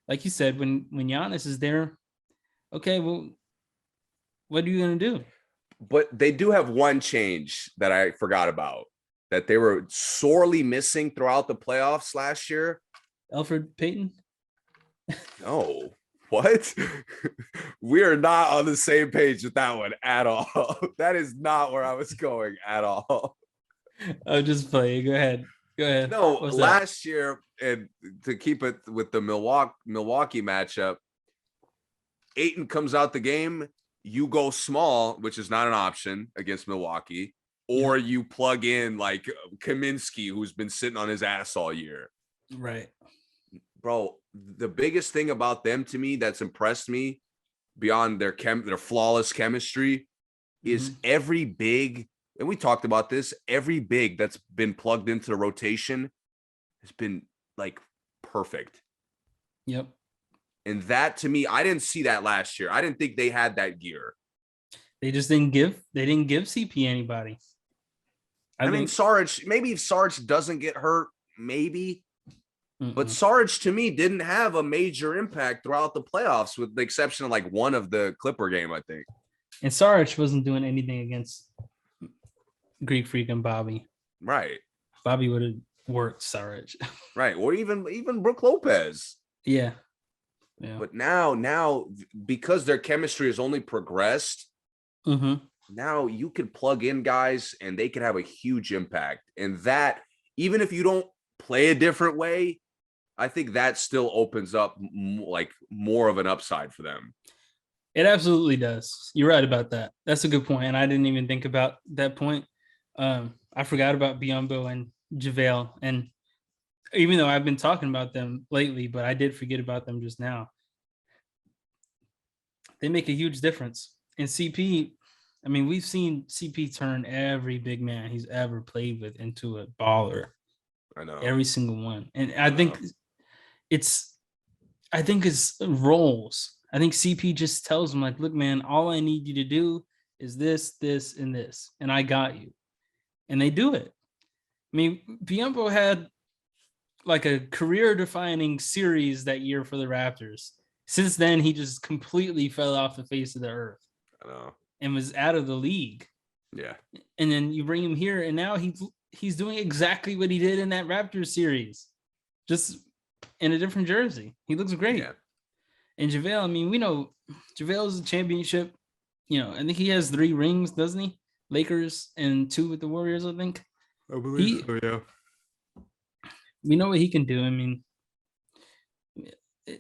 like you said, when Giannis is there, okay, well, what are you gonna do? But they do have one change that I forgot about that they were sorely missing throughout the playoffs last year. Elfrid Payton? No. What? We are not on the same page with that one at all. That is not where I was going at all. I'm just playing. Go ahead. No, last year, and to keep it with the Milwaukee matchup, Ayton comes out the game, you go small, which is not an option against Milwaukee, or you plug in like Kaminsky, who's been sitting on his ass all year. Right. Bro, the biggest thing about them to me that's impressed me beyond their flawless chemistry is every big and we talked about this, every big that's been plugged into the rotation has been like perfect. Yep. And that, to me, I didn't see that last year. I didn't think they had that gear. They just didn't give CP anybody. I mean, Saric, maybe if Saric doesn't get hurt, maybe. But Saric, to me, didn't have a major impact throughout the playoffs, with the exception of like one of the Clipper game, I think. And Saric wasn't doing anything against Greek Freak and Bobby. Right. Bobby would have worked Saric. Right. Or even Brook Lopez. Yeah. But now because their chemistry has only progressed, now you could plug in guys and they could have a huge impact. And that, even if you don't play a different way, I think that still opens up like more of an upside for them. It absolutely does. You're right about that. That's a good point. And I didn't even think about that point. I forgot about Biyombo and JaVale. And even though I've been talking about them lately, but I did forget about them just now. They make a huge difference. And CP, I mean, we've seen CP turn every big man he's ever played with into a baller. I know. Every single one. And I think it's roles. I think CP just tells him, like, look, man, all I need you to do is this, this, and this, and I got you. And they do it. I mean, Biyombo had like a career-defining series that year for the Raptors. Since then, he just completely fell off the face of the earth. I know. And was out of the league. Yeah. And then you bring him here, and now he's doing exactly what he did in that Raptors series, just in a different jersey. He looks great. Yeah. And JaVale, I mean, we know JaVale's a championship. You know, I think he has 3 rings, doesn't he? Lakers and 2 with the Warriors, I think. I believe so, yeah. We know what he can do. I mean,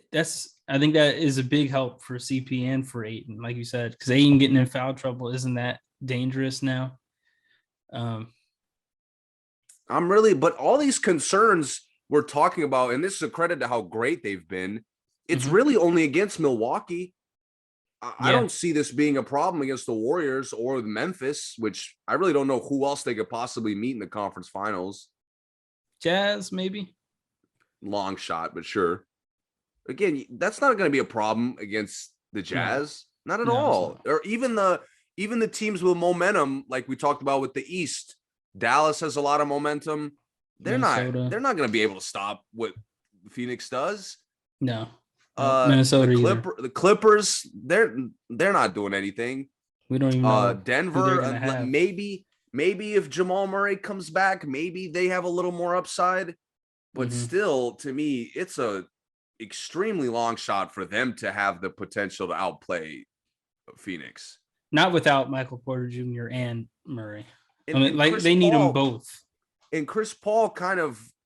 I think that is a big help for CP and for Ayton, like you said, because Ayton getting in foul trouble isn't that dangerous now. But all these concerns we're talking about, and this is a credit to how great they've been, it's really only against Milwaukee. I don't see this being a problem against the Warriors or Memphis, which I really don't know who else they could possibly meet in the conference finals. Jazz, maybe. Long shot, but sure. Again, that's not going to be a problem against the Jazz. Not at all. Or even the teams with momentum, like we talked about with the East. Dallas has a lot of momentum. They're not going to be able to stop what Phoenix does. No. Minnesota, the Clippers, they're not doing anything. We don't even know. Denver, maybe if Jamal Murray comes back, maybe they have a little more upside. But still, to me, it's a extremely long shot for them to have the potential to outplay Phoenix. Not without Michael Porter Jr. and Murray. They need them both. And Chris Paul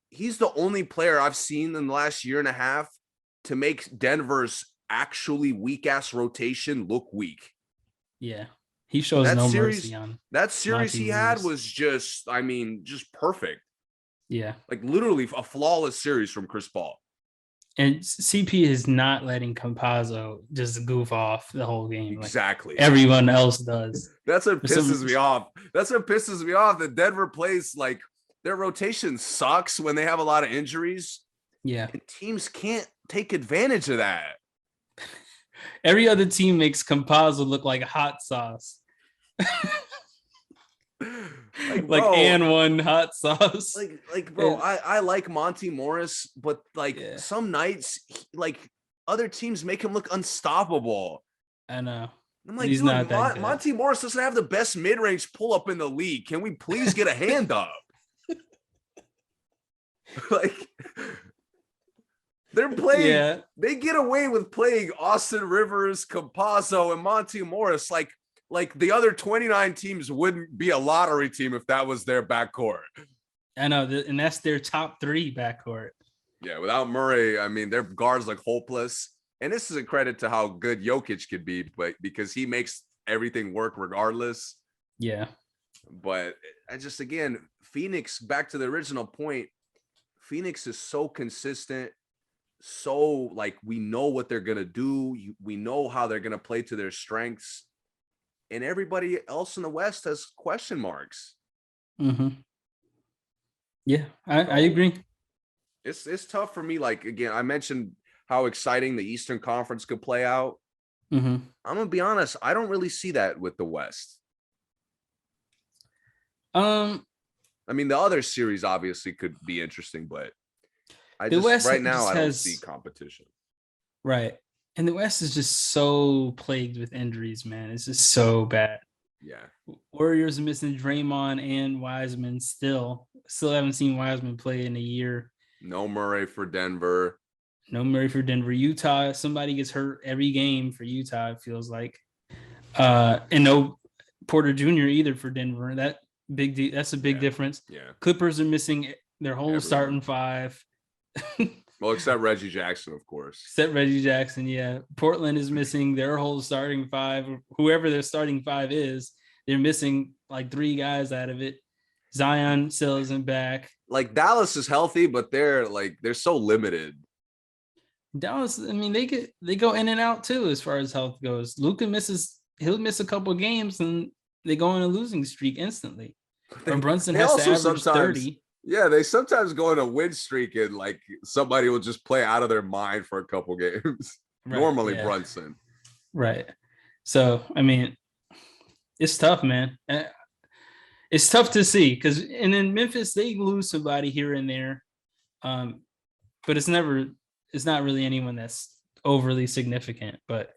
he's the only player I've seen in the last year and a half to make Denver's actually weak-ass rotation look weak. Yeah. He shows no mercy on that series he had was just perfect. Yeah. Like literally a flawless series from Chris Paul. And CP is not letting Campazzo just goof off the whole game. Exactly. Like everyone else does. That's what pisses me off. That Denver plays like their rotation sucks when they have a lot of injuries. Yeah. And teams can't take advantage of that. Every other team makes Campazzo look like hot sauce. Like and one hot sauce. Bro, I like Monty Morris, but some nights other teams make him look unstoppable. I know. I'm like, he's not that good. Monty Morris doesn't have the best mid-range pull-up in the league. Can we please get a hand up? They're playing. They get away with playing Austin Rivers, Campazzo, and Monty Morris like the other 29 teams wouldn't be a lottery team if that was their backcourt. I know, and that's their top 3 backcourt. Yeah, without Murray, I mean, their guards look hopeless. And this is a credit to how good Jokic could be, but because he makes everything work regardless. Yeah. But again, Phoenix, back to the original point, Phoenix is so consistent. So we know what they're going to do. We know how they're going to play to their strengths. and everybody else in the West has question marks. Mm-hmm. Yeah, I agree. It's tough for me. Like, again, I mentioned how exciting the Eastern Conference could play out. Mm-hmm. I'm gonna be honest, I don't really see that with the West. I mean, the other series obviously could be interesting, but the West right now I don't see competition. Right. And the West is just so plagued with injuries, man. It's just so bad. Yeah. Warriors are missing Draymond and Wiseman still. Still haven't seen Wiseman play in a year. No Murray for Denver. Utah, somebody gets hurt every game for Utah, it feels like. And no Porter Jr. either for Denver. That's a big difference. Yeah. Clippers are missing their whole starting five. Well, except Reggie Jackson, of course. Yeah. Portland is missing their whole starting five. Whoever their starting five is, they're missing like 3 guys out of it. Zion still isn't back. Like, Dallas is healthy, but they're so limited. Dallas, I mean, they go in and out too as far as health goes. Luka he'll miss a couple of games and they go on a losing streak instantly. Or Brunson has to average 30. Yeah, they sometimes go on a win streak and like somebody will just play out of their mind for a couple games. Right, normally Brunson. Right. So, I mean, it's tough, man. It's tough to see because, and in Memphis, they lose somebody here and there. But it's not really anyone that's overly significant, but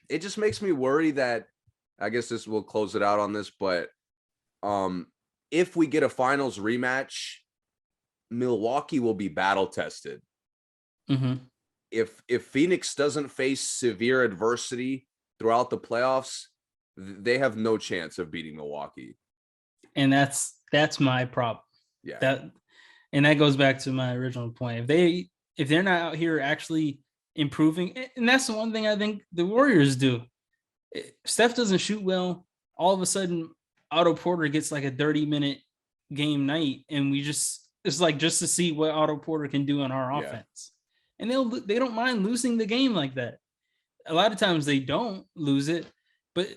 it just makes me worry that, I guess this will close it out on this, but if we get a finals rematch, Milwaukee will be battle tested. Mm-hmm. If Phoenix doesn't face severe adversity throughout the playoffs, they have no chance of beating Milwaukee. And that's my problem. Yeah. That goes back to my original point. If they're not out here actually improving, and that's the one thing I think the Warriors do. Steph doesn't shoot well. All of a sudden, Otto Porter gets like a 30-minute game night, and it's like just to see what Otto Porter can do on our offense. And they don't mind losing the game like that. A lot of times they don't lose it, but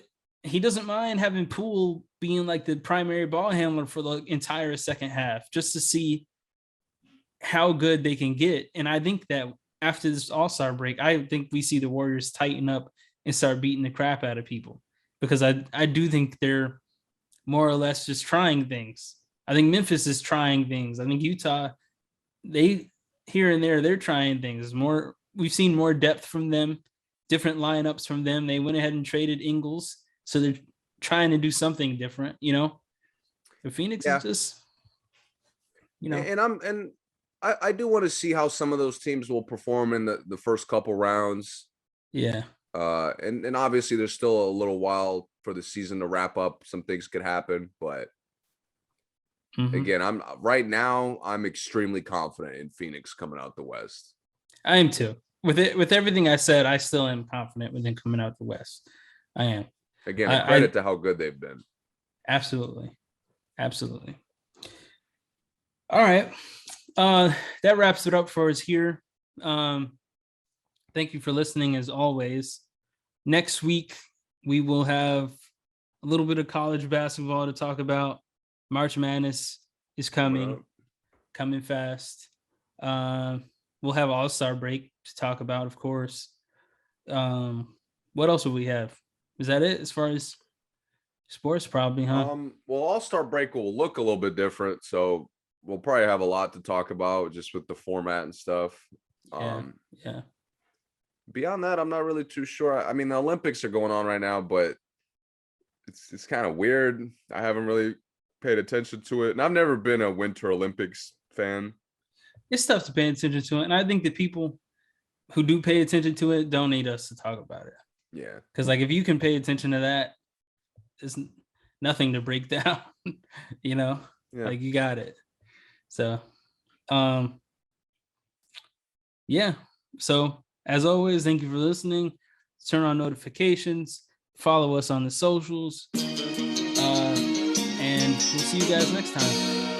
he doesn't mind having Poole being like the primary ball handler for the entire second half, just to see how good they can get. And I think that after this All-Star break, I think we see the Warriors tighten up and start beating the crap out of people, because I do think they're more or less just trying things. I think Memphis is trying things. I think Utah, they here and there, they're trying things more. We've seen more depth from them, different lineups from them. They went ahead and traded Ingles, so they're trying to do something different, The Phoenix is just, And I do want to see how some of those teams will perform in the first couple rounds. Yeah. And obviously there's still a little while for the season to wrap up. Some things could happen, but again, I'm extremely confident in Phoenix coming out the West. I am too. With everything I said, I still am confident with them coming out the West. I am. Again, credit to how good they've been. Absolutely. All right. That wraps it up for us here. Thank you for listening as always. Next week, we will have a little bit of college basketball to talk about. March Madness is coming fast. We'll have All-Star break to talk about, of course. What else will we have? Is that it as far as sports? Probably, huh? Well, All-Star break will look a little bit different, so we'll probably have a lot to talk about just with the format and stuff. Yeah. Beyond that, I'm not really too sure. I mean, the Olympics are going on right now, but it's kind of weird. I haven't really paid attention to it, and I've never been a Winter Olympics fan. It's tough to pay attention to it, and I think the people who do pay attention to it don't need us to talk about it. Yeah, because like if you can pay attention to that, it's nothing to break down. Like you got it. So, So as always, thank you for listening. Turn on notifications. Follow us on the socials. And we'll see you guys next time.